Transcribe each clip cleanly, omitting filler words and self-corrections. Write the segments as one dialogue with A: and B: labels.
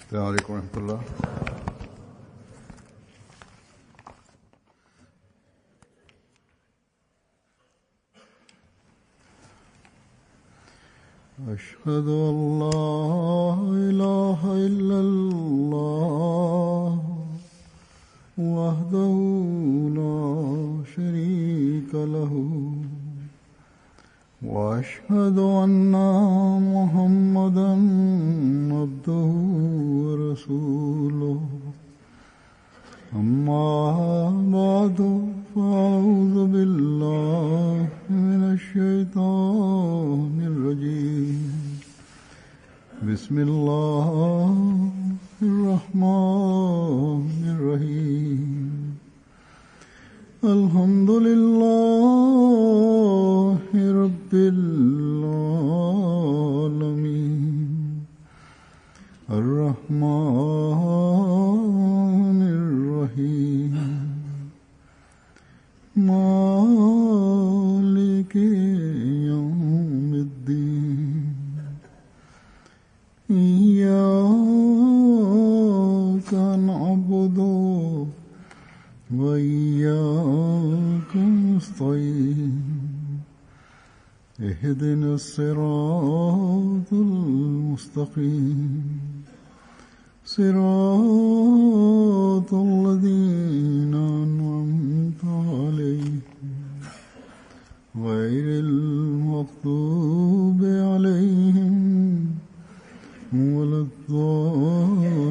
A: السلام عليكم ورحمة الله. أشهد أن لا إله إلا الله وحده لا شريك له وأشهد أن محمدا عبده ورسوله أما بعد فأعوذ بالله من الشيطان الرجيم بسم الله الرحمن الرحيم الحمد لله رب العالمين الرحمن الرحيم مالك يوم الدين إياك نعبد وإياك نستعين اهدنا الصراط المستقيم صراط الذين أنعمت عليهم غير المغضوب عليهم ولا الضالين.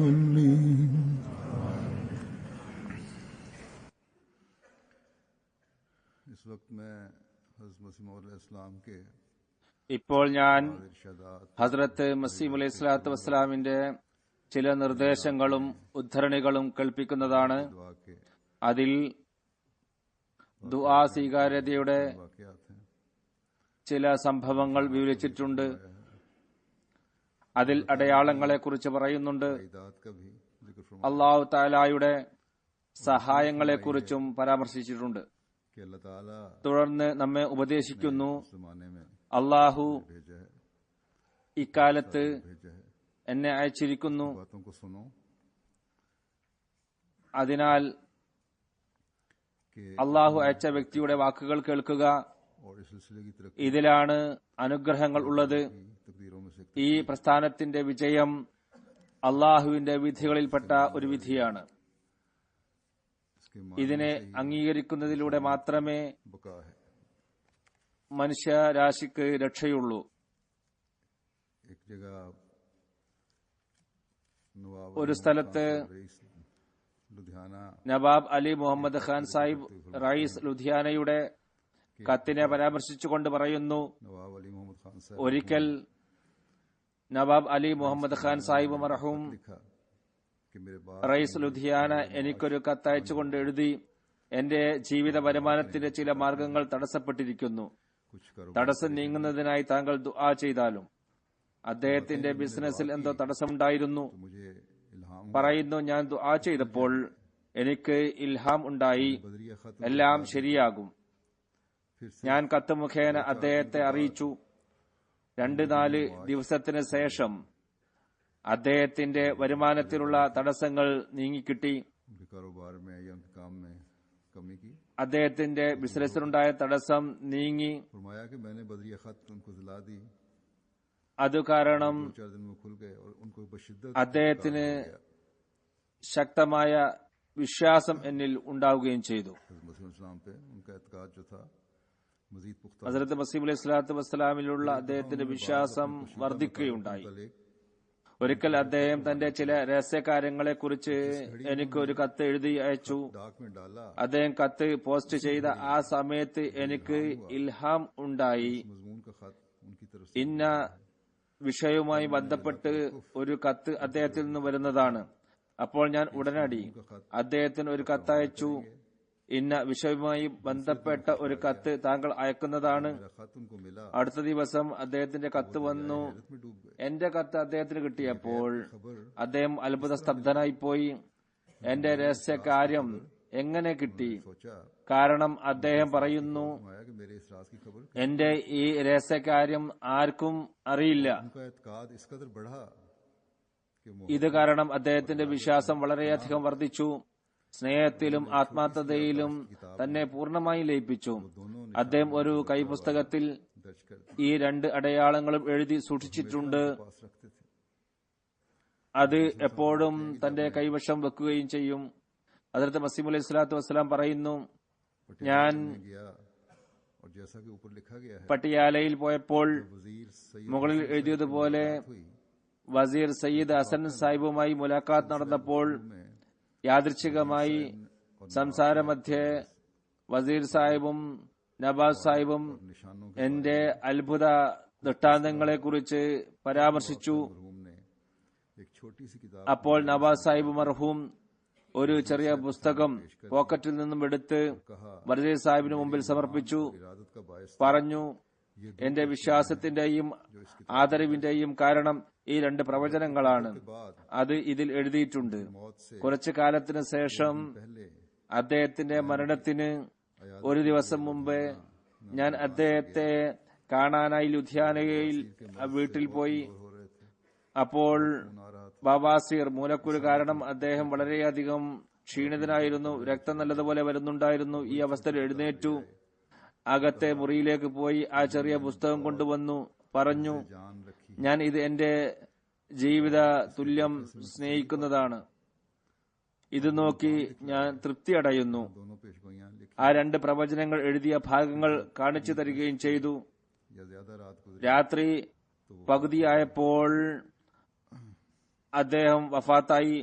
B: ഇപ്പോൾ ഞാൻ ഹസ്രത്ത് മസീഹ് അലൈഹി സ്വലാത്തു വസ്സലാമിന്റെ ചില നിർദ്ദേശങ്ങളും ഉദ്ധരണികളും കേൾപ്പിക്കുന്നതാണ്. അതിൽ ദുആ സ്വീകാര്യതയുടെ ചില സംഭവങ്ങൾ വിവരിച്ചിട്ടുണ്ട്. അതിൽ അടയാളങ്ങളെക്കുറിച്ച് പറയുന്നുണ്ട്. അല്ലാഹു തആലയുടെ സഹായങ്ങളെക്കുറിച്ചും പരാമർശിച്ചിട്ടുണ്ട്. തുടർന്ന് നമ്മെ ഉപദേശിക്കുന്നു, അല്ലാഹു ഇക്കാലത്ത് എന്നെ അയച്ചിരിക്കുന്നു, അതിനാൽ അല്ലാഹു അയച്ച വ്യക്തിയുടെ വാക്കുകൾ കേൾക്കുക. ഇതിലാണ് അനുഗ്രഹങ്ങൾ ഉള്ളത്. ഈ പ്രസ്ഥാനത്തിന്റെ വിജയം അല്ലാഹുവിന്റെ വിധികളിൽപ്പെട്ട ഒരു വിധിയാണ്. ഇതിനെ അംഗീകരിക്കുന്നതിലൂടെ മാത്രമേ മനുഷ്യരാശിക്ക് രക്ഷയുള്ളൂ. ഒരു സ്ഥലത്ത് നവാബ് അലി മുഹമ്മദ് ഖാൻ സാഹിബ് റയീസ് ലുധിയാനയുടെ കത്തിനെ പരാമർശിച്ചുകൊണ്ട് പറയുന്നു, ഒരിക്കൽ നവാബ് അലി മുഹമ്മദ് ഖാൻ സാഹിബ് മർഹൂം റയീസ് ലുധിയാന എനിക്കൊരു കത്തയച്ചുകൊണ്ട് എഴുതി, എന്റെ ജീവിത വരുമാനത്തിന്റെ ചില മാർഗങ്ങൾ തടസ്സപ്പെട്ടിരിക്കുന്നു. തടസ്സം നീങ്ങുന്നതിനായി താങ്കൾ ദുആ ചെയ്താലും. അദ്ദേഹത്തിന്റെ ബിസിനസ്സിൽ എന്തോ തടസ്സമുണ്ടായിരുന്നു. പറയുന്നു, ഞാൻ ദുആ ചെയ്തപ്പോൾ എനിക്ക് ഇൽഹാം ഉണ്ടായി, എല്ലാം ശരിയാകും. ഞാൻ കത്ത് മുഖേന അദ്ദേഹത്തെ അറിയിച്ചു. 2-4 ദിവസത്തിന് ശേഷം അദ്ദേഹത്തിന്റെ വരുമാനത്തിലുള്ള തടസ്സങ്ങൾ നീങ്ങിക്കിട്ടി. അദ്ദേഹത്തിന്റെ ബിസിനസ്സിലുണ്ടായ തടസ്സം നീങ്ങി. അത് കാരണം അദ്ദേഹത്തിന് ശക്തമായ വിശ്വാസം എന്നിൽ ഉണ്ടാവുകയും ചെയ്തു. ഹസ്രത്ത് മസീഹ് അലൈഹി സ്വലാത്തു വസ്സലാമിലുള്ള അദ്ദേഹത്തിന്റെ വിശ്വാസം വർദ്ധിക്കുകയുണ്ടായി. ഒരിക്കൽ അദ്ദേഹം തന്റെ ചില രഹസ്യകാര്യങ്ങളെക്കുറിച്ച് എനിക്ക് ഒരു കത്ത് എഴുതി അയച്ചു. അദ്ദേഹം കത്ത് പോസ്റ്റ് ചെയ്ത ആ സമയത്ത് എനിക്ക് ഇൽഹാം ഉണ്ടായി, ഇന്ന വിഷയവുമായി ബന്ധപ്പെട്ട് ഒരു കത്ത് അദ്ദേഹത്തിൽ നിന്ന് വരുന്നതാണ്. അപ്പോൾ ഞാൻ ഉടനടി അദ്ദേഹത്തിന് ഒരു കത്തയച്ചു, ഇന്ന വിഷയവുമായി ബന്ധപ്പെട്ട ഒരു കത്ത് താങ്കൾ അയക്കുന്നതാണ്. അടുത്ത ദിവസം അദ്ദേഹത്തിന്റെ കത്ത് വന്നു. എന്റെ കത്ത് അദ്ദേഹത്തിന് കിട്ടിയപ്പോൾ അദ്ദേഹം അത്ഭുത സ്തബ്ധനായിപ്പോയി. എന്റെ രഹസ്യകാര്യം എങ്ങനെ കിട്ടി? കാരണം അദ്ദേഹം പറയുന്നു, എന്റെ ഈ രഹസ്യകാര്യം ആർക്കും അറിയില്ല. ഇത് കാരണം അദ്ദേഹത്തിന്റെ വിശ്വാസം വളരെയധികം വർദ്ധിച്ചു. സ്നേഹത്തിലും ആത്മാർത്ഥതയിലും തന്നെ പൂർണ്ണമായി ലയിപ്പിച്ചു. അദ്ദേഹം ഒരു കൈപുസ്തകത്തിൽ
A: दर्ज कर दी
B: ഈ രണ്ട് അടയാളങ്ങളും എഴുതി സൂക്ഷിച്ചിട്ടുണ്ട്.
A: पास रखते थे।
B: അത് എപ്പോഴും തന്റെ കൈവശം വെക്കുകയും ചെയ്യും. ഹദ്റത്ത് മസീഹ് അലൈഹി സ്വലാത്തു വസ്സലാം പറയുന്നു, ഞാൻ
A: में गया और जैसा कि ऊपर लिखा गया है
B: പട്ടിയാലയിൽ പോയപ്പോൾ
A: वजीर सैयद
B: മുകളിൽ എഴുതിയതുപോലെ
A: हुई
B: വസീർ സയ്യിദ് ഹസൻ സാഹിബുമായി മുലാഖാത്ത് നടന്നപ്പോൾ
A: में
B: യാദൃച്ഛികമായി സംസാരമധ്യേ വസീർ സാഹിബും നവാസ് സാഹിബും
A: निशानों
B: എന്റെ അത്ഭുത ദൃഷ്ടാന്തങ്ങളെക്കുറിച്ച് പരാമർശിച്ചു.
A: मरहूम ने एक छोटी सी किताब
B: അപ്പോൾ നവാസ് സാഹിബ് മർഹൂം ഒരു ചെറിയ പുസ്തകം പോക്കറ്റിൽ നിന്നും എടുത്ത് വസീർ സാഹിബിന് മുമ്പിൽ സമർപ്പിച്ചു.
A: इरादत का बायस
B: പറഞ്ഞു, എന്റെ വിശ്വാസത്തിന്റെയും ആദരവിന്റെയും കാരണം ഈ രണ്ട് പ്രവചനങ്ങളാണ്. അത് ഇതിൽ എഴുതിയിട്ടുണ്ട്.
A: मौत से
B: കുറച്ചു കാലത്തിന് ശേഷം
A: पहले
B: അദ്ദേഹത്തിന്റെ മരണത്തിന് ഒരു ദിവസം മുമ്പ് ഞാൻ അദ്ദേഹത്തെ കാണാനായി ലുധിയാനയിൽ വീട്ടിൽ പോയി.
A: हो रहे थे
B: അപ്പോൾ
A: आ रहा था
B: ബാബാസീർ മൂലക്കുരു കാരണം അദ്ദേഹം വളരെയധികം ക്ഷീണിതനായിരുന്നു. രക്തം നല്ലതുപോലെ വരുന്നുണ്ടായിരുന്നു. ഈ അവസ്ഥയിൽ എഴുന്നേറ്റു, അകത്തെ മുറിയിലേക്ക് പോയി ആ ചെറിയ പുസ്തകം കൊണ്ടുവന്നു. പറഞ്ഞു,
A: जान रखी
B: ഞാൻ ഇത് എന്റെ ജീവിത തുല്യം സ്നേഹിക്കുന്നതാണ്. ഇത് നോക്കി ഞാൻ തൃപ്തി അടയുന്നു.
A: दोनों पेशगोइयां लिखी
B: ആ രണ്ട് പ്രവചനങ്ങൾ എഴുതിയ ഭാഗങ്ങൾ കാണിച്ചു തരികയും ചെയ്തു.
A: या ज्यादा रात गुजरी
B: രാത്രി പകുതിയായപ്പോൾ അദ്ദേഹം വഫാത്തായി.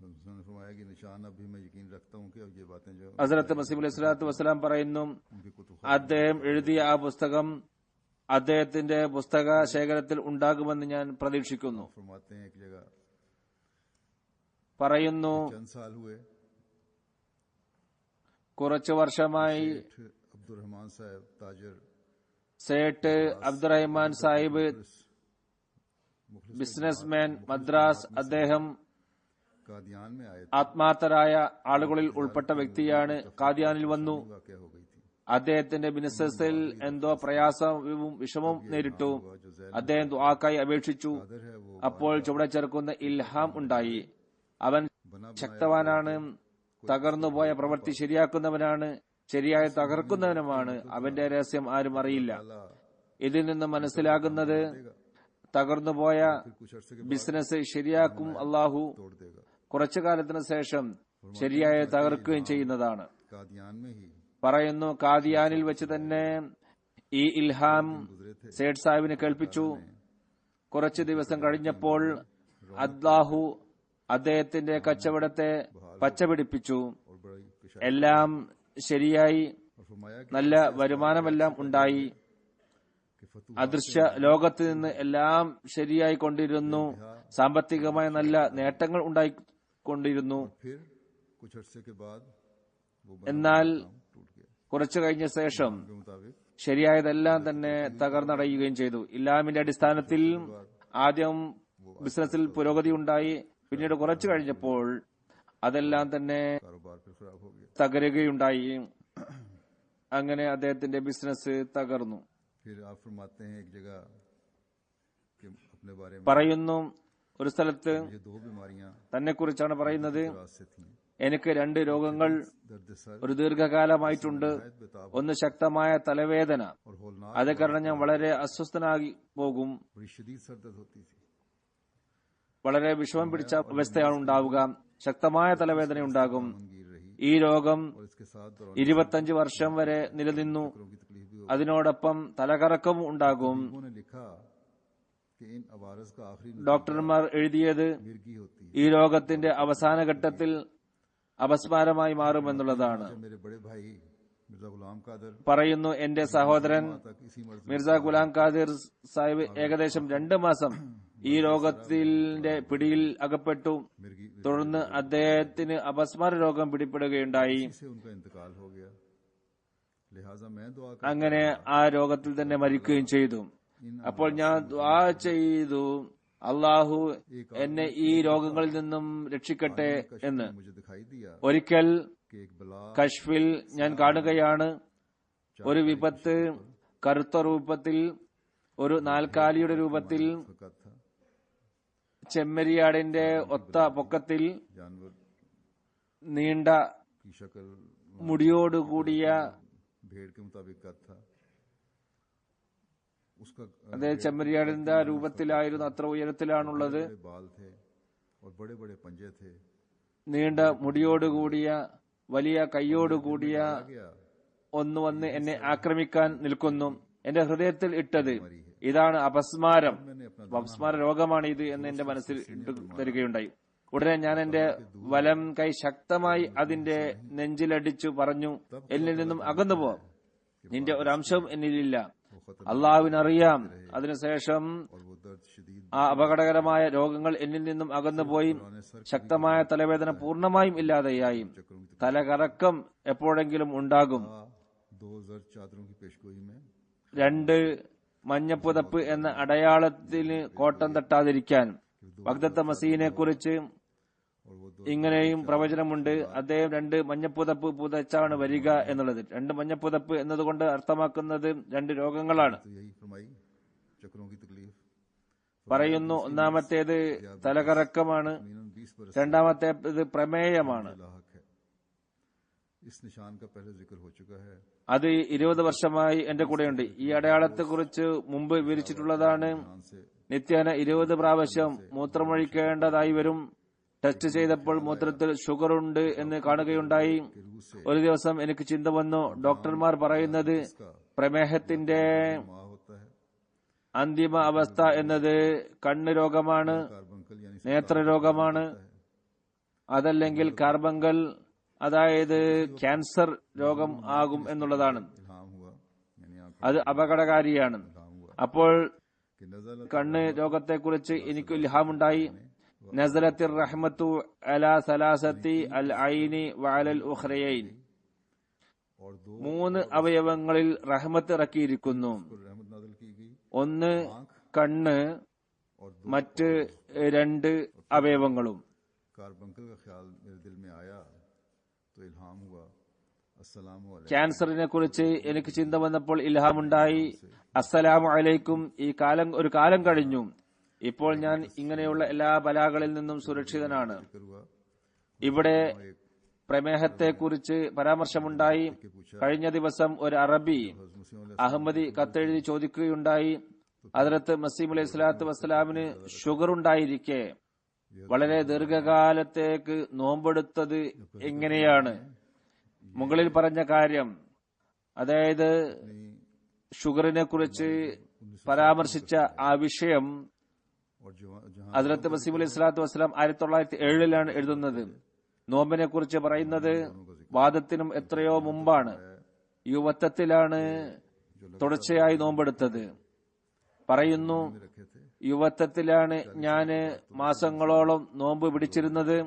A: उसने फरमाया कि निशान अब भी मैं यकीन रखता हूँ कि अब ये बातें जो
B: ഹസ്രത്ത് മസീഹ് അലൈഹി സ്വലാത്തു വസ്സലാം പറയുന്നു,
A: उनकी कुतुब
B: അദ്ദേഹം എഴുതിയ ആ പുസ്തകം അദ്ദേഹത്തിന്റെ പുസ്തക ശേഖരത്തിൽ ഉണ്ടാകുമെന്ന് ഞാൻ പ്രതീക്ഷിക്കുന്നു.
A: फरमाते हैं एक जगह
B: പറയുന്നു,
A: चंद साल हुए
B: കുറച്ചു വർഷമായി
A: सेठ अब्दुर्रहमान साहब ताजर
B: സേട്ട് അബ്ദുറഹ്മാൻ സാഹിബ് ബിസിനസ്മാൻ മദ്രാസ്, അദ്ദേഹം
A: कादियान में आए थे
B: ആത്മാർത്ഥരായ ആളുകളിൽ ഉൾപ്പെട്ട വ്യക്തിയാണ്. കാദിയാനിൽ വന്നു.
A: वाक़या हो गई थी
B: അദ്ദേഹത്തിന്റെ ബിസിനസ്സിൽ എന്തോ പ്രയാസവും വിഷമവും നേരിട്ടു. അദ്ദേഹം ദുആക്കായി അപേക്ഷിച്ചു.
A: कादर है वो
B: അപ്പോൾ ചുവടെ ചേർക്കുന്ന ഇൽഹാം ഉണ്ടായി. അവൻ ശക്തവാനാണ്, തകർന്നുപോയ പ്രവൃത്തി ശരിയാക്കുന്നവനാണ്, ശരിയായി തകർക്കുന്നവനുമാണ്. അവന്റെ രഹസ്യം ആരും അറിയില്ല. ഇതിൽ നിന്ന് മനസ്സിലാകുന്നത് തകർന്നുപോയ
A: कुछ अरसे के
B: ബിസിനസ് ശരിയാക്കും അള്ളാഹു.
A: तोड़ देगा
B: കുറച്ചു കാലത്തിന് ശേഷം ശരിയായി തകർക്കുകയും ചെയ്യുന്നതാണ്.
A: कादियान में ही
B: പറയുന്നു, കാദിയാനിൽ വെച്ച് തന്നെ ഈ ഇൽഹാം സേഠ് സാഹിബിനെ കേൾപ്പിച്ചു. കുറച്ചു ദിവസം കഴിഞ്ഞപ്പോൾ അല്ലാഹു അദ്ദേഹത്തിന്റെ കച്ചവടത്തെ പച്ചപിടിപ്പിച്ചു.
A: और बड़ी पेशा
B: എല്ലാം ശരിയായി,
A: और फरमाया कि
B: നല്ല വരുമാനമെല്ലാം ഉണ്ടായി.
A: फतू
B: അദൃശ്യ ലോകത്ത് നിന്ന് എല്ലാം ശരിയായി കൊണ്ടിരുന്നു. സാമ്പത്തികമായ നല്ല നേട്ടങ്ങൾ ഉണ്ടായിക്കൊണ്ടിരുന്നു.
A: फिर कुछ अरसे के बाद वो
B: എന്നാൽ
A: टूट गया
B: കുറച്ചു കഴിഞ്ഞ ശേഷം
A: के मुताबिक
B: ശരിയായതെല്ലാം തന്നെ തകർന്നടയുകയും ചെയ്തു. ഇസ്ലാമിന്റെ അടിസ്ഥാനത്തിൽ ആദ്യം ബിസിനസ്സിൽ പുരോഗതി ഉണ്ടായി. പിന്നീട് കുറച്ചു കഴിഞ്ഞപ്പോൾ അതെല്ലാം തന്നെ
A: कारोबार फिर खराब हो गया
B: തകരുകയുണ്ടായി. അങ്ങനെ അദ്ദേഹത്തിന്റെ ബിസിനസ് തകർന്നു.
A: फिर आप फरमाते हैं एक जगह कि अपने बारे में
B: പറയുന്നു, ഒരു സ്ഥലത്ത്
A: ये दो बीमारियां
B: തന്നെ കുറിച്ചാണ് പറയുന്നത്.
A: रात से थीं
B: എനിക്ക് രണ്ട് രോഗങ്ങൾ
A: दर्द सर
B: ഒരു ദീർഘകാലമായിട്ടുണ്ട്.
A: बेताब
B: ഒന്ന് ശക്തമായ തലവേദന.
A: और होलनाक
B: അത് കാരണം ഞാൻ വളരെ അസ്വസ്ഥനായി പോകും.
A: बड़ी शदीद सर दर्द होती थी
B: വളരെ വിഷമം പിടിച്ച അവസ്ഥയാണ് ഉണ്ടാവുക. ശക്തമായ തലവേദന ഉണ്ടാകും.
A: गंगीर रही
B: ഈ രോഗം
A: और इसके साथ दौरान
B: 25 വർഷം वരെ നിലനിന്നു.
A: की तकलीफ भी हो
B: അതിനോടൊപ്പം തലകറക്കവും ഉണ്ടാകും.
A: उन्होंने लिखा कि इन अवारस का आखिरी
B: ഡോക്ടർമാർ എഴുതിയത്
A: मिर्गी होती है
B: ഈ രോഗത്തിന്റെ അവസാന ഘട്ടത്തിൽ അപസ്മാരമായി മാറുമെന്നുള്ളതാണ്.
A: जब मेरे बड़े भाई मिर्जा गुलाम कादर
B: പറയുന്നു, എന്റെ സഹോദരൻ
A: तक इसी मर्ज में
B: മിർസ ഗുലാം ഖാദിർ സാഹിബ് ഏകദേശം 2 മാസം ഈ രോഗത്തിന്റെ പിടിയിൽ അകപ്പെട്ടു.
A: मिर्गी
B: തുടർന്ന് അദ്ദേഹത്തിന് അപസ്മാര രോഗം പിടിപെടുകയുണ്ടായി.
A: से उनका इंतकाल हो गया लिहाजा मैं दुआ कर
B: അങ്ങനെ ആ രോഗത്തിൽ തന്നെ മരിക്കുകയും ചെയ്തു. അപ്പോൾ ഞാൻ ദുആ ചെയ്തു, അള്ളാഹു എന്നെ ഈ രോഗങ്ങളിൽ നിന്നും രക്ഷിക്കട്ടെ എന്ന്.
A: मुझे दिखाई दिया
B: ഒരിക്കൽ
A: कि एक बला
B: കശ്ഫിൽ ഞാൻ കാണുകയാണ്, ഒരു വിപത്ത് കറുത്ത രൂപത്തിൽ, ഒരു നാൽക്കാലിയുടെ രൂപത്തിൽ
A: फकत था
B: ചെമ്മരിയാടിന്റെ ഒത്ത പൊക്കത്തിൽ
A: जानवर
B: നീണ്ട
A: की शक्ल
B: മുടിയോടുകൂടിയ
A: भेड़ के मुताबिक कद था उसका
B: അതേ ചെമ്മരിയാടിന്റെ രൂപത്തിലായിരുന്നു, അത്ര ഉയരത്തിലാണുള്ളത്.
A: बड़े बाल थे और बड़े बड़े पंजे थे.
B: നീണ്ട മുടിയോടുകൂടിയ വലിയ കൈയോടുകൂടിയ
A: गया
B: ഒന്ന് വന്ന് എന്നെ ആക്രമിക്കാൻ നിൽക്കുന്നു. എന്റെ ഹൃദയത്തിൽ ഇട്ടത് ഇതാണ് അപസ്മാരം, അപസ്മാര രോഗമാണ് ഇത് എന്ന് എന്റെ മനസ്സിൽ ഇട്ടു തരികയുണ്ടായി. ഉടനെ ഞാൻ എന്റെ വലം കൈ ശക്തമായി അതിന്റെ നെഞ്ചിലടിച്ചു പറഞ്ഞു, എന്നിൽ നിന്നും അകന്നുപോ, നിന്റെ ഒരംശവും എന്നിലില്ല, അള്ളാഹുവിനറിയാം. അതിനുശേഷം
A: और वो दर्द शदीद
B: ആ അപകടകരമായ രോഗങ്ങൾ എന്നിൽ നിന്നും അകന്നുപോയി. ശക്തമായ തലവേദന പൂർണ്ണമായും ഇല്ലാതെയായി. തലകറക്കം എപ്പോഴെങ്കിലും ഉണ്ടാകും.
A: 2000 चादरों की पेशगोई में
B: 2 മഞ്ഞപ്പുതപ്പ് എന്ന അടയാളത്തിന് കോട്ടം തട്ടാതിരിക്കാൻ. വഖ്ദത്തെ മസീഹിനെ കുറിച്ച്
A: और वो
B: ഇങ്ങനെയും പ്രവചനമുണ്ട്, അദ്ദേഹം 2 മഞ്ഞപ്പുതപ്പ് പുതച്ചാണ് വരിക എന്നുള്ളത്. 2 മഞ്ഞപ്പുതപ്പ് എന്നതുകൊണ്ട് അർത്ഥമാക്കുന്നത് 2 രോഗങ്ങളാണ്.
A: तो यही फरमाई चक्रों की तकलीफ
B: പറയുന്നു, ഒന്നാമത്തേത് തലകറക്കമാണ്,
A: 20 बरस
B: രണ്ടാമത്തേത് പ്രമേയമാണ്.
A: लाहक है. इस निशान का पहले जिक्र हो चुका है.
B: അത് 20 വർഷമായി എന്റെ കൂടെയുണ്ട്. ഈ അടയാളത്തെ കുറിച്ച് മുമ്പ് വിവരിച്ചിട്ടുള്ളതാണ്.
A: ध्यान से
B: നിത്യേന 20 പ്രാവശ്യം മൂത്രമൊഴിക്കേണ്ടതായി വരും. ടെസ്റ്റ് ചെയ്തപ്പോൾ മൂത്രത്തിൽ ഷുഗർ ഉണ്ട് എന്ന് കാണുകയുണ്ടായി. ഒരു ദിവസം എനിക്ക് ചിന്ത വന്നു, ഡോക്ടർമാർ പറയുന്നത് പ്രമേഹത്തിന്റെ
A: माह होता है.
B: അന്തിമ അവസ്ഥ എന്നത് കണ്ണ് രോഗമാണ്,
A: कार्बंकल यानी
B: നേത്രരോഗമാണ്, അതല്ലെങ്കിൽ കാർബങ്കൽ, അതായത് ക്യാൻസർ രോഗം ആകും എന്നുള്ളതാണ്.
A: इल्हाम हुआ यानी आंख
B: അത് അപകടകാരിയാണ്.
A: इल्हाम हुआ
B: അപ്പോൾ
A: कि नजर
B: കണ്ണ് രോഗത്തെക്കുറിച്ച് എനിക്ക് ഇൽഹാമുണ്ടായി. നസലത്തിർ റഹ്മത്തു അലാ സലാസത്തി അൽ ഐനി വഅലൽ ഉഖ്റയൈൻ.
A: और
B: 3 അവയവങ്ങളിൽ റഹ്മത്ത് ഇറക്കിയിരിക്കുന്നു.
A: रहमत नाज़िल की गई.
B: ഒന്ന് കണ്ണ്,
A: और
B: മറ്റ് 2 അവയവങ്ങളും.
A: कार्बंकल का ख्याल मेरे दिल में आया तो इल्हाम हुआ. अस्सलामु अलैकुम.
B: ക്യാൻസറിനെ കുറിച്ച് എനിക്ക് ചിന്ത വന്നപ്പോൾ ഇൽഹാമുണ്ടായി. അസ്സലാമു അലൈക്കും. ഒരു കാലം കഴിഞ്ഞു. ഇപ്പോൾ ഞാൻ ഇങ്ങനെയുള്ള എല്ലാ ബലാകളിൽ നിന്നും സുരക്ഷിതനാണ്.
A: जिक्र हुआ
B: ഇവിടെ പ്രമേഹത്തെക്കുറിച്ച് പരാമർശമുണ്ടായി. കഴിഞ്ഞ ദിവസം ഒരു അറബി അഹമ്മദി കത്തെഴുതി ചോദിക്കുകയുണ്ടായി, ഹദ്റത്ത് മസീഹ് അലൈഹി സ്വലാത്തു വസ്സലാമിന് ഷുഗർ ഉണ്ടായിരിക്കെ വളരെ ദീർഘകാലത്തേക്ക് നോമ്പെടുത്തത് എങ്ങനെയാണ്? മുകളിൽ പറഞ്ഞ കാര്യം, അതായത് ഷുഗറിനെ കുറിച്ച് പരാമർശിച്ച ആ വിഷയം
A: और जहां
B: ഹദ്റത്ത് മസീഹ് അലൈഹി സ്വലാത്തു വസ്സലാം 1907 എഴുതുന്നത്. നോമ്പിനെ കുറിച്ച് പറയുന്നത് വാദത്തിനും എത്രയോ മുമ്പാണ്. യുവത്വത്തിലാണ് തുടർച്ചയായി നോമ്പെടുത്തത്. പറയുന്നു,
A: रखे थे
B: യുവത്വത്തിലാണ് ഞാന് മാസങ്ങളോളം നോമ്പ് പിടിച്ചിരുന്നത്.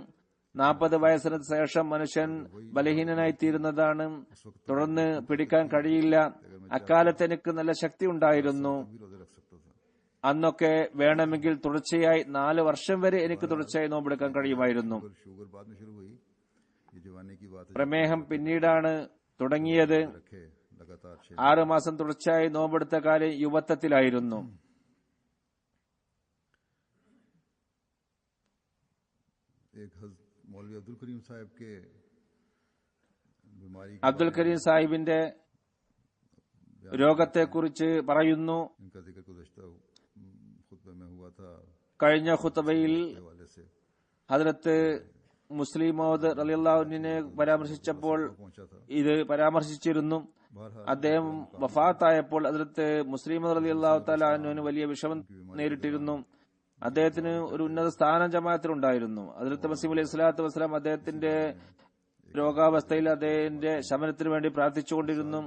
B: 40 വയസ്സിന് ശേഷം മനുഷ്യൻ ബലഹീനനായി തീരുന്നതാണ്. തുടർന്ന് പിടിക്കാൻ കഴിയില്ല. അക്കാലത്ത് എനിക്ക് നല്ല ശക്തി ഉണ്ടായിരുന്നു.
A: भी रोजे रख सकता था.
B: അന്നൊക്കെ വേണമെങ്കിൽ തുടർച്ചയായി 4 വർഷം വരെ എനിക്ക് തുടർച്ചയായി നോമ്പെടുക്കാൻ കഴിയുമായിരുന്നു.
A: शुगर बाद में शुरू हुई. ये जवानी की बात है.
B: പ്രമേഹം പിന്നീടാണ് തുടങ്ങിയത്.
A: रखे लगातार
B: 6 മാസം തുടർച്ചയായി നോമ്പെടുത്ത കാലം യുവത്വത്തിലായിരുന്നു.
A: एक मौलवी अब्दुल करीम साहब के बीमारी
B: അബ്ദുൽ കരീം സാഹിബിന്റെ രോഗത്തെക്കുറിച്ച് പറയുന്നു.
A: इनका जिक्र गुज़श्ता खुतबे में हुआ था
B: കഴിഞ്ഞ ഖുത്ബയിൽ
A: हवाले से
B: ഹദ്റത്ത് മുസ്ലിം മൗദ് റളിയല്ലാഹു അൻഹുവിനെ പരാമർശിച്ചപ്പോൾ
A: पहुंचा था.
B: ഇത് പരാമർശിച്ചിരുന്നു.
A: बहरहाल
B: അദ്ദേഹം വഫാത്തായപ്പോൾ ഹദ്റത്ത് മുസ്ലിം മൗദ് റളിയല്ലാഹു തആല അൻഹുവിന് വലിയ വിഷമം നേരിട്ടിരുന്നു. അദ്ദേഹത്തിന് ഒരു ഉന്നത സ്ഥാനം ജമാഅത്തിലുണ്ടായിരുന്നു. ഹദ്റത്ത് മസീഹ് അലൈഹി സ്വലാത്തു വസ്സലാം അദ്ദേഹത്തിന്റെ രോഗാവസ്ഥയിൽ അദ്ദേഹത്തിന്റെ ശമനത്തിനു വേണ്ടി പ്രാർത്ഥിച്ചുകൊണ്ടിരുന്നു.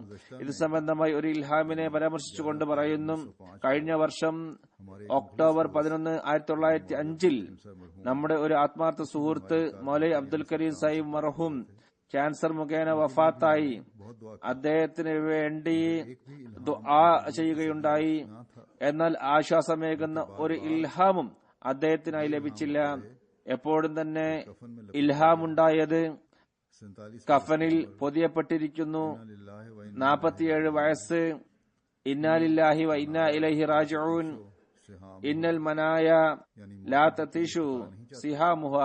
B: ഇത് സംബന്ധമായി ഒരു ഇൽഹാമിനെ പരാമർശിച്ചുകൊണ്ട് പറയുന്നു, കഴിഞ്ഞ വർഷം ഒക്ടോബർ 11, 1905 നമ്മുടെ ഒരു ആത്മാർത്ഥ സുഹൃത്ത് മൗലൈ അബ്ദുൽ കരീം സാഹിബ് മർഹൂം ക്യാൻസർ മുഖേന വഫാത്തായി. അദ്ദേഹത്തിന് വേണ്ടി ദുആ ചെയ്യുകയുണ്ടായി. എന്നാൽ ആശ്വാസമേകുന്ന ഒരു ഇൽഹാമും അദ്ദേഹത്തിനായി ലഭിച്ചില്ല. എപ്പോഴും തന്നെ ഇൽഹാമുണ്ടായത്
A: 47
B: കഫനിൽ പൊതിയപ്പെട്ടിരിക്കുന്നു. 47 വയസ്സ്. ഇന്നാ ലില്ലാഹി വ ഇന്നാ ഇലൈഹി റാജിഊൻ. ഇന്നൽ മനായ ലാ തതിഷു സിഹാമുഹ,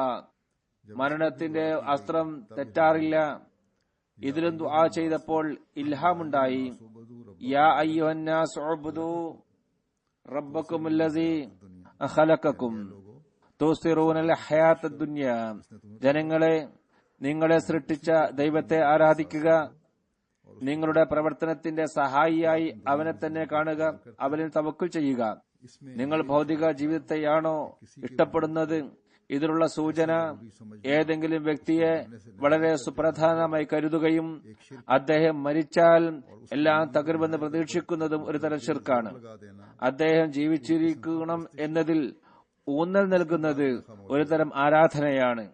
B: മരണത്തിന്റെ അസ്ത്രം തെറ്റാറില്ല. ഇതിലും ദുആ ചെയ്തപ്പോൾ ഇൽഹാമുണ്ടായി. യാ അയ്യുഹന്നാസ് ഉബ്ദു റബ്ബക്കുമുല്ലസീ ഖലഖക്കും തുസിറൂനൽ ഹയാത്തദ് ദുനിയ, ജനങ്ങളെ നിങ്ങളെ സൃഷ്ടിച്ച ദൈവത്തെ ആരാധിക്കുക, നിങ്ങളുടെ പ്രവർത്തനത്തിന്റെ സഹായിയായി അവനെ തന്നെ കാണുക, അവനിൽ തവക്കുൽ ചെയ്യുക. നിങ്ങൾ ഭൗതിക ജീവിതത്തെയാണോ ഇഷ്ടപ്പെടുന്നത്? ഇതിനുള്ള സൂചന ഏതെങ്കിലും വ്യക്തിയെ വളരെ സുപ്രധാനമായി കരുതുകയും അദ്ദേഹം മരിച്ചാൽ എല്ലാം തകരുമെന്ന് പ്രതീക്ഷിക്കുന്നതും ഒരു തരം ശിർക്കാണ്. അദ്ദേഹം ജീവിച്ചിരിക്കണം എന്നതിൽ ഊന്നൽ നൽകുന്നത് ഒരു തരം ആരാധനയാണ്.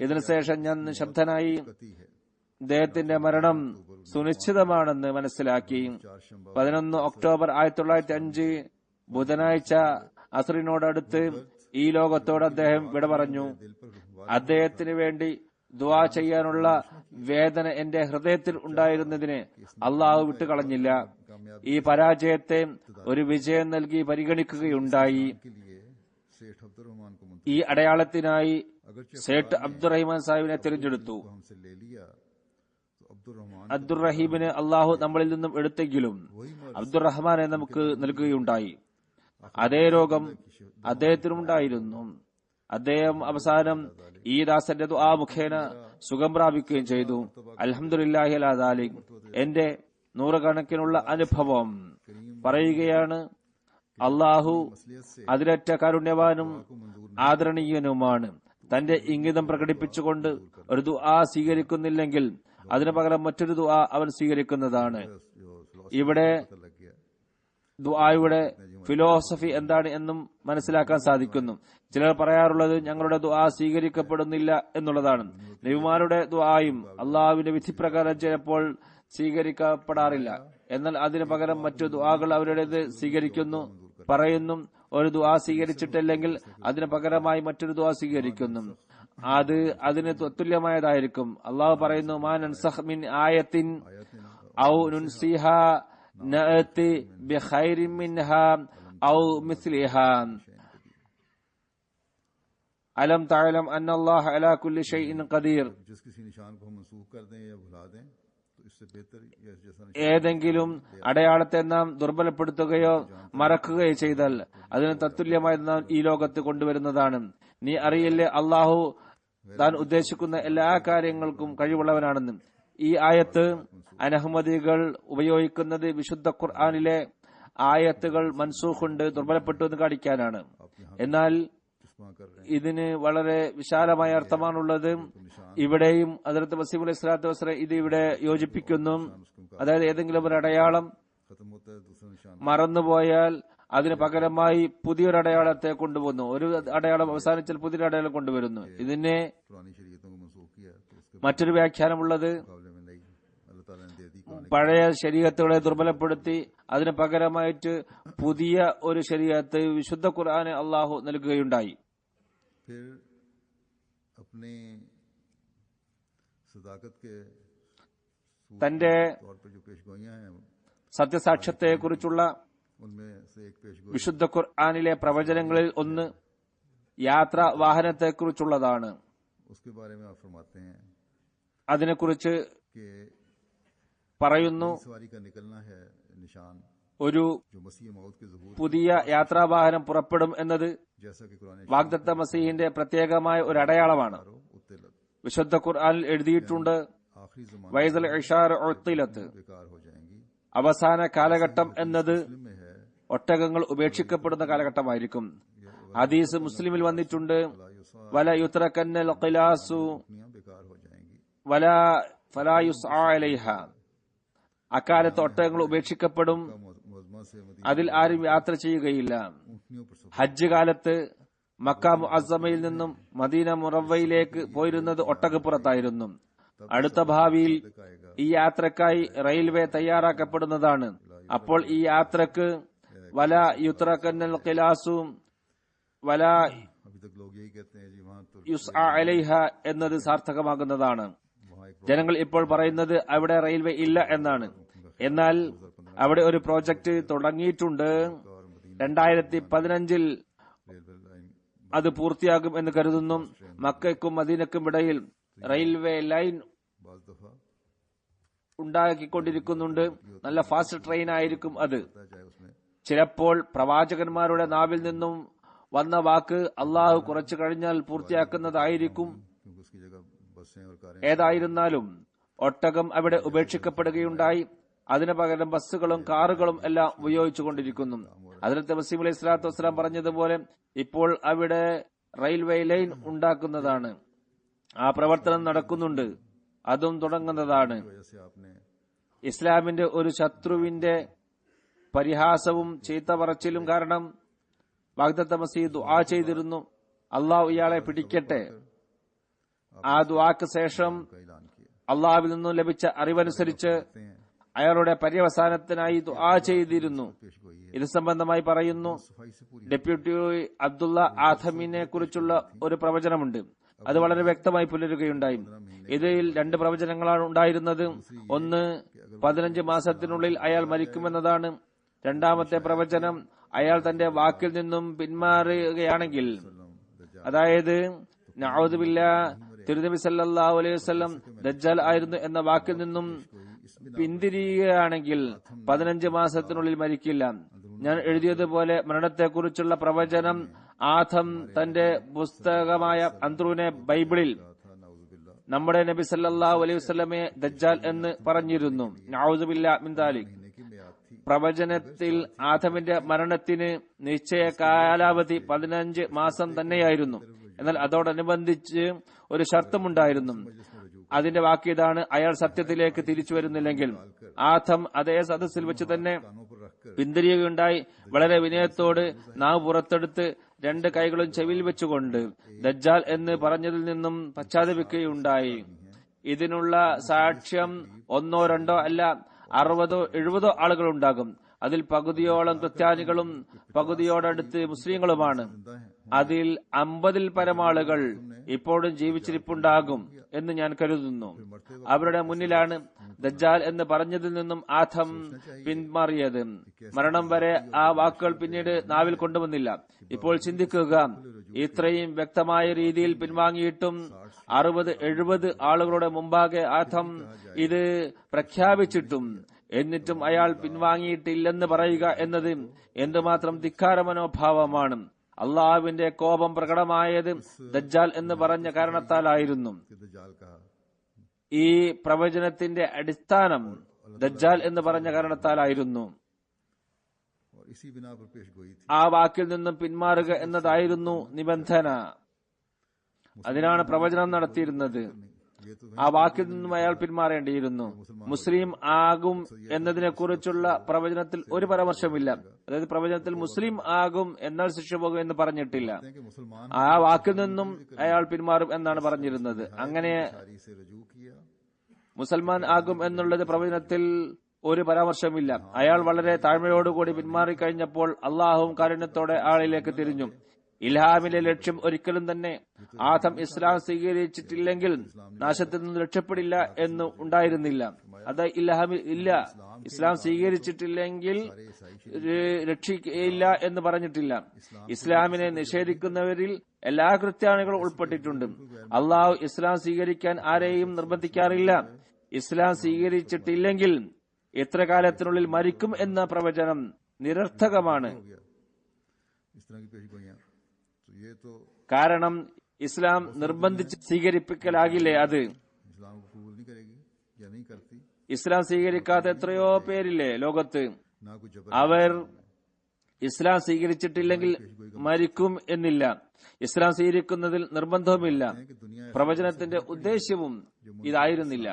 B: ഇതിനുശേഷം ഞാൻ നിശബ്ദനായി അദ്ദേഹത്തിന്റെ മരണം സുനിശ്ചിതമാണെന്ന് മനസ്സിലാക്കി. 11 ഒക്ടോബർ 1905 ബുധനാഴ്ച അസ്റിനോടടുത്ത് ഈ ലോകത്തോട് അദ്ദേഹം വിട പറഞ്ഞു. അദ്ദേഹത്തിന് വേണ്ടി ദുആ ചെയ്യാനുള്ള വേദന എന്റെ ഹൃദയത്തിൽ ഉണ്ടായിരുന്നതിന് അള്ളാഹു വിട്ടുകളഞ്ഞില്ല. ഈ പരാജയത്തെ ഒരു വിജയം നൽകി പരിഗണിക്കുകയുണ്ടായി. ഈ അടയാളത്തിനായി സേഠ് അബ്ദുറഹിമാൻ സാഹിബിനെ തിരഞ്ഞെടുത്തു. അബ്ദുറഹീമിനെ അള്ളാഹു നമ്മളിൽ നിന്നും എടുത്തെങ്കിലും അബ്ദുറഹ്മാനെ നമുക്ക് നൽകുകയുണ്ടായി. അതേ രോഗം അദ്ദേഹത്തിനുണ്ടായിരുന്നു. അദ്ദേഹം അവസാനം ഈ ദാസന്റെ ദുആ മുഖേന സുഖം പ്രാപിക്കുകയും ചെയ്തു. അൽഹംദുലില്ലാഹി അലാ ദാലിക്. എന്റെ നൂറുകണക്കിനുള്ള അനുഭവം പറയുകയാണ്. അള്ളാഹു അതിരറ്റ കാരുണ്യവാനും ആദരണീയനുമാണ്. തന്റെ ഇംഗിതം പ്രകടിപ്പിച്ചുകൊണ്ട് ഒരു ദുആ സ്വീകരിക്കുന്നില്ലെങ്കിൽ അതിനു പകരം മറ്റൊരു ദുആ അവൻ സ്വീകരിക്കുന്നതാണ്. ഇവിടെ ദുആയുടെ ഫിലോസഫി എന്താണ് എന്നും മനസ്സിലാക്കാൻ സാധിക്കുന്നു. ചിലർ പറയാറുള്ളത് ഞങ്ങളുടെ ദുആ സ്വീകരിക്കപ്പെടുന്നില്ല എന്നുള്ളതാണ്. നബിമാരുടെ ദുആയും അള്ളാഹുവിന്റെ വിധിപ്രകാരം ചിലപ്പോൾ സ്വീകരിക്കപ്പെടാറില്ല. എന്നാൽ അതിനു പകരം മറ്റു ദുആകൾ അവരുടേത് സ്വീകരിക്കുന്നു, പറയുന്നു. ഒരു ദുആ സ്വീകരിച്ചിട്ടില്ലെങ്കിൽ അതിന് പകരമായി മറ്റൊരു ദുആ സ്വീകരിക്കുന്നു. അത് അതിന് തുല്യമായതായിരിക്കും. അള്ളാഹു പറയുന്നു, മാ നൻസഖ് മിൻ ആയത്തിൻ ഔ നുൻസിഹാ നഅതി ബിഖൈരിൻ മിൻഹാ ഔ മിസ്ലിഹാ അലം തഅലം അന്നല്ലാഹ അലാ കുല്ലി ഷൈഇൻ ഖദീർ. ഏതെങ്കിലും അടയാളത്തെ നാം ദുർബലപ്പെടുത്തുകയോ മറക്കുകയോ ചെയ്താൽ അതിന് തത്തുല്യമായി നാം ഈ ലോകത്ത് കൊണ്ടുവരുന്നതാണ്. നീ അറിയില്ലേ അള്ളാഹു താൻ ഉദ്ദേശിക്കുന്ന എല്ലാ കാര്യങ്ങൾക്കും കഴിവുള്ളവനാണെന്ന്. ഈ ആയത്ത് അനഹ്മദികൾ ഉപയോഗിക്കുന്നത് വിശുദ്ധ ഖുർആനിലെ ആയത്തുകൾ മൻസൂഖുണ്ട്, ദുർബലപ്പെട്ടു എന്ന് കാണിക്കാനാണ്. എന്നാൽ ഇതിന് വളരെ വിശാലമായ അർത്ഥമാണുള്ളത്. ഇവിടെയും ഹദ്റത്ത് മസീഹ് അലൈഹി സ്വലാത്തു വസ്സലാം ഇത് ഇവിടെ യോജിപ്പിക്കുന്നു. അതായത് ഏതെങ്കിലും ഒരു അടയാളം മറന്നുപോയാൽ അതിന് പകരമായി പുതിയൊരു അടയാളത്തെ കൊണ്ടുവന്നു. ഒരു അടയാളം അവസാനിച്ചാൽ പുതിയൊരു അടയാളം കൊണ്ടുവരുന്നു. ഇതിനെ മറ്റൊരു വ്യാഖ്യാനമുള്ളത് പഴയ ശരീഅത്തുകളെ ദുർബലപ്പെടുത്തി അതിന് പകരമായിട്ട് പുതിയ ഒരു ശരീഅത്ത് വിശുദ്ധ ഖുർആനെ അള്ളാഹു നൽകുകയുണ്ടായി. തന്റെ സത്യസാക്ഷ്യത്തെക്കുറിച്ചുള്ള വിശുദ്ധ ഖുർആനിലെ പ്രവചനങ്ങളിൽ ഒന്ന് യാത്രാ വാഹനത്തെക്കുറിച്ചുള്ളതാണ്. അതിനെക്കുറിച്ച് പറയുന്നു, ഒരു പുതിയ യാത്രാവാഹനം പുറപ്പെടും എന്നത് വാഗ്ദത്ത മസീഹിന്റെ പ്രത്യേകമായ ഒരു അടയാളമാണ്. വിശുദ്ധ ഖുർആനിൽ എഴുതിയിട്ടുണ്ട്, വൈസൽ ഇഷാർ ഉത്തിലത്ത്. അവസാന കാലഘട്ടം എന്നത് ഒട്ടകങ്ങൾ ഉപേക്ഷിക്കപ്പെടുന്ന കാലഘട്ടമായിരിക്കും. ഹദീസ് മുസ്ലിമിൽ വന്നിട്ടുണ്ട്, വല യുത്രക്കന്നൽ ഖിലാസു വല ഫലാ യുസ്ആ അലൈഹ. അക്കാലത്ത് ഒട്ടകങ്ങൾ ഉപേക്ഷിക്കപ്പെടും, അതിൽ ആരും യാത്ര ചെയ്യുകയില്ല. ഹജ്ജ് കാലത്ത് മക്ക മുഅസ്സമയിൽ നിന്നും മദീന മുറവ്വയിലേക്ക് പോയിരുന്നത് ഒട്ടകപ്പുറത്തായിരുന്നു. അടുത്ത ഭാവിയിൽ ഈ യാത്രക്കായി റെയിൽവേ തയ്യാറാക്കപ്പെടുന്നതാണ്. അപ്പോൾ ഈ യാത്രക്ക് വല യുത്രക്കന്നൽ ഖിലാസു വല യുസ്ആ അലൈഹ എന്നത് സാർത്ഥകമാകുന്നതാണ്. ജനങ്ങൾ ഇപ്പോൾ പറയുന്നത് അവിടെ റെയിൽവേ ഇല്ല എന്നാണ്. എന്നാൽ അവിടെ ഒരു പ്രോജക്റ്റ് തുടങ്ങിയിട്ടുണ്ട്. 2015
A: रेलवे लाइन
B: അത് പൂർത്തിയാകും എന്ന് കരുതുന്നു. മക്കയ്ക്കും മദീനയ്ക്കും ഇടയിൽ റെയിൽവേ ലൈൻ
A: बाज दफा
B: ഉണ്ടാക്കിക്കൊണ്ടിരിക്കുന്നുണ്ട്. നല്ല ഫാസ്റ്റ് ട്രെയിൻ ആയിരിക്കും അത്.
A: होता है, चाहे उसमें
B: ചിലപ്പോൾ പ്രവാചകന്മാരുടെ നാവിൽ നിന്നും വന്ന വാക്ക് അള്ളാഹു കുറച്ചു കഴിഞ്ഞാൽ പൂർത്തിയാക്കുന്നതായിരിക്കും.
A: क्योंकि उसकी जगह बसें और कारें
B: ഏതായിരുന്നാലും ഒട്ടകം അവിടെ ഉപേക്ഷിക്കപ്പെടുകയുണ്ടായി. അതിനു പകരം ബസ്സുകളും കാറുകളും എല്ലാം ഉപയോഗിച്ചുകൊണ്ടിരിക്കുന്നു. ഹദ്റത്ത് മസീഹ് അലൈഹി സ്വലാത്തു വസ്സലാം പറഞ്ഞതുപോലെ ഇപ്പോൾ അവിടെ റെയിൽവേ ലൈൻ ഉണ്ടാക്കുന്നതാണ്. ആ പ്രവർത്തനം നടക്കുന്നുണ്ട്. അതും തുടങ്ങുന്നതാണ്.
A: वजह से आपने
B: ഇസ്ലാമിന്റെ ഒരു ശത്രുവിന്റെ പരിഹാസവും ചീത്ത പറച്ചിലും കാരണം വാഗ്ദത്ത മസീഹ് ദുആ ചെയ്തിരുന്നു, അള്ളാഹു ഇയാളെ പിടിക്കട്ടെ. ആ ദുആക്ക് ശേഷം
A: का ऐलान किया
B: അള്ളാഹുവിൽ നിന്നും ലഭിച്ച അറിവനുസരിച്ച് അയാളുടെ പര്യവസാനത്തിനായി ദുആ ചെയ്തിരുന്നു.
A: पेश गोई है
B: ഇത് സംബന്ധമായി പറയുന്നു,
A: सफाई से पूरी
B: ഡെപ്യൂട്ടി അബ്ദുള്ള ആഥമിനെ കുറിച്ചുള്ള ഒരു പ്രവചനമുണ്ട്. അത് വളരെ വ്യക്തമായി പുലരുകയുണ്ടായി. ഇതിൽ 2 പ്രവചനങ്ങളാണ് ഉണ്ടായിരുന്നത്. ഒന്ന് 15 മാസത്തിനുള്ളിൽ അയാൾ മരിക്കുമെന്നതാണ്. രണ്ടാമത്തെ പ്രവചനം അയാൾ തന്റെ വാക്കിൽ നിന്നും പിന്മാറുകയാണെങ്കിൽ, അതായത് നഊദു ബില്ലാഹ് തിരുനബി സല്ലല്ലാഹു അലൈഹി വസല്ലം ദജ്ജാൽ ആയിരുന്നു എന്ന വാക്കിൽ നിന്നും പിന്തിരിയുകയാണെങ്കിൽ 15 മാസത്തിനുള്ളിൽ മരിക്കില്ല. ഞാൻ എഴുതിയതുപോലെ മരണത്തെക്കുറിച്ചുള്ള പ്രവചനം ആഥം തന്റെ പുസ്തകമായ അന്ത്രൂനെ ബൈബിളിൽ
A: था नाउजुबिल्लाह
B: നമ്മുടെ നബി സല്ലല്ലാഹു അലൈഹി വസല്ലമയെ ദജ്ജാൽ എന്ന് പറഞ്ഞിരുന്നു. നഊദു ബില്ലാഹ് മിൻ ദാലിക്.
A: महीने की मियाद थी
B: പ്രവചനത്തിൽ ആഥമിന്റെ മരണത്തിന് നിശ്ചയ കാലാവധി 15 മാസം തന്നെയായിരുന്നു. എന്നാൽ അതോടനുബന്ധിച്ച് ഒരു ഷർത്തുമുണ്ടായിരുന്നു. അതിന്റെ വാക്ക് ഇതാണ്, അയാൾ സത്യത്തിലേക്ക് തിരിച്ചു വരുന്നില്ലെങ്കിൽ ആഥം അതേ സദസ്സിൽ വെച്ച് തന്നെ
A: कानों पर रखकर
B: പിന്തിരിയുകയുണ്ടായി. വളരെ വിനയത്തോട് നാവ് പുറത്തെടുത്ത് 2 കൈകളും ചെവിയിൽ വെച്ചുകൊണ്ട് ദജ്ജാൽ എന്ന് പറഞ്ഞതിൽ നിന്നും പശ്ചാത്തപിക്കുകയുണ്ടായി. ഇതിനുള്ള സാക്ഷ്യം 1 2 അല്ല, 60 70 ആളുകളുണ്ടാകും. അതിൽ പകുതിയോളം ക്രിസ്ത്യാനികളും പകുതിയോടടുത്ത് മുസ്ലിങ്ങളുമാണ്. അതിൽ 50-ൽ പരമാളുകൾ ഇപ്പോഴും ജീവിച്ചിരിപ്പുണ്ടാകും എന്ന് ഞാൻ കരുതുന്നു. അവരുടെ മുന്നിലാണ് ദജ്ജാൽ എന്ന് പറഞ്ഞതിൽ നിന്നും ആഥം പിന്മാറിയത്. മരണം വരെ ആ വാക്കുകൾ പിന്നീട് നാവിൽ കൊണ്ടുവന്നില്ല. ഇപ്പോൾ ചിന്തിക്കുക, ഇത്രയും വ്യക്തമായ രീതിയിൽ പിൻവാങ്ങിയിട്ടും 60-70 ആളുകളുടെ മുമ്പാകെ ആഥം ഇത് പ്രഖ്യാപിച്ചിട്ടും എന്നിട്ടും അയാൾ പിൻവാങ്ങിയിട്ടില്ലെന്ന് പറയുക എന്നത് എന്തുമാത്രം ധിക്കാര മനോഭാവമാണ്. അള്ളാഹുവിന്റെ കോപം പ്രകടമായത് ദജ്ജാൽ എന്ന് പറഞ്ഞ കാരണത്താലായിരുന്നു.
A: दज्जाल कहा
B: ഈ പ്രവചനത്തിന്റെ അടിസ്ഥാനം ദജ്ജാൽ എന്ന് പറഞ്ഞ കാരണത്താലായിരുന്നു.
A: और इसी बिना पर पेश गोई थी
B: ആ വാക്കിൽ നിന്നും പിന്മാറുക എന്നതായിരുന്നു നിബന്ധന. അതിനാണ് പ്രവചനം നടത്തിയിരുന്നത്.
A: ये तो
B: ആ വാക്കിൽ നിന്നും അയാൾ പിന്മാറേണ്ടിയിരുന്നു. മുസ്ലിം ആകും എന്നതിനെ കുറിച്ചുള്ള പ്രവചനത്തിൽ ഒരു പരാമർശമില്ല. അതായത് പ്രവചനത്തിൽ മുസ്ലിം ആകും എന്നാൽ ശിക്ഷ പോകും എന്ന് പറഞ്ഞിട്ടില്ല.
A: हैं कि मुसलमान
B: ആ വാക്കിൽ നിന്നും അയാൾ പിന്മാറും എന്നാണ് പറഞ്ഞിരുന്നത്. അങ്ങനെ
A: शारी से रजू किया
B: മുസൽമാൻ ആകും എന്നുള്ളത് പ്രവചനത്തിൽ ഒരു പരാമർശമില്ല. അയാൾ വളരെ താഴ്മയോടുകൂടി പിന്മാറിക്കഴിഞ്ഞപ്പോൾ അള്ളാഹുവും കാരുണ്യത്തോടെ ആളിലേക്ക് തിരിഞ്ഞു. ഇൽഹാമിലെ ലക്ഷ്യം ഒരിക്കലും തന്നെ ആദം ഇസ്ലാം സ്വീകരിച്ചിട്ടില്ലെങ്കിൽ നാശത്തിൽ നിന്ന് രക്ഷപ്പെടില്ല എന്ന് ഉണ്ടായിരുന്നില്ല. അത് ഇൽഹാമിൽ ഇല്ല. ഇസ്ലാം സ്വീകരിച്ചിട്ടില്ലെങ്കിൽ രക്ഷിക്കയില്ല എന്ന് പറഞ്ഞിട്ടില്ല. ഇസ്ലാമിനെ നിഷേധിക്കുന്നവരിൽ എല്ലാ ക്രിസ്ത്യാനികളും ഉൾപ്പെട്ടിട്ടുണ്ട്. അള്ളാഹു ഇസ്ലാം സ്വീകരിക്കാൻ ആരെയും നിർബന്ധിക്കാറില്ല. ഇസ്ലാം സ്വീകരിച്ചിട്ടില്ലെങ്കിൽ എത്ര കാലത്തിനുള്ളിൽ മരിക്കും എന്ന പ്രവചനം നിരർത്ഥകമാണ്.
A: हो गया इस तरह की पेश गोइयां तो ये तो
B: കാരണം ഇസ്ലാം നിർബന്ധിച്ച് സ്വീകരിപ്പിക്കലാകില്ലേ അത്.
A: इस्लाम को कबूल नहीं करेगी या नहीं करती
B: ഇസ്ലാം സ്വീകരിക്കാത്ത എത്രയോ പേരില്ലേ ലോകത്ത്.
A: ना कोई जबर
B: അവർ ഇസ്ലാം സ്വീകരിച്ചിട്ടില്ലെങ്കിൽ മരിക്കും എന്നില്ല. ഇസ്ലാം സ്വീകരിക്കുന്നതിൽ നിർബന്ധവുമില്ല.
A: है कि दुनिया
B: പ്രവചനത്തിന്റെ ഉദ്ദേശ്യവും ഇതായിരുന്നില്ല.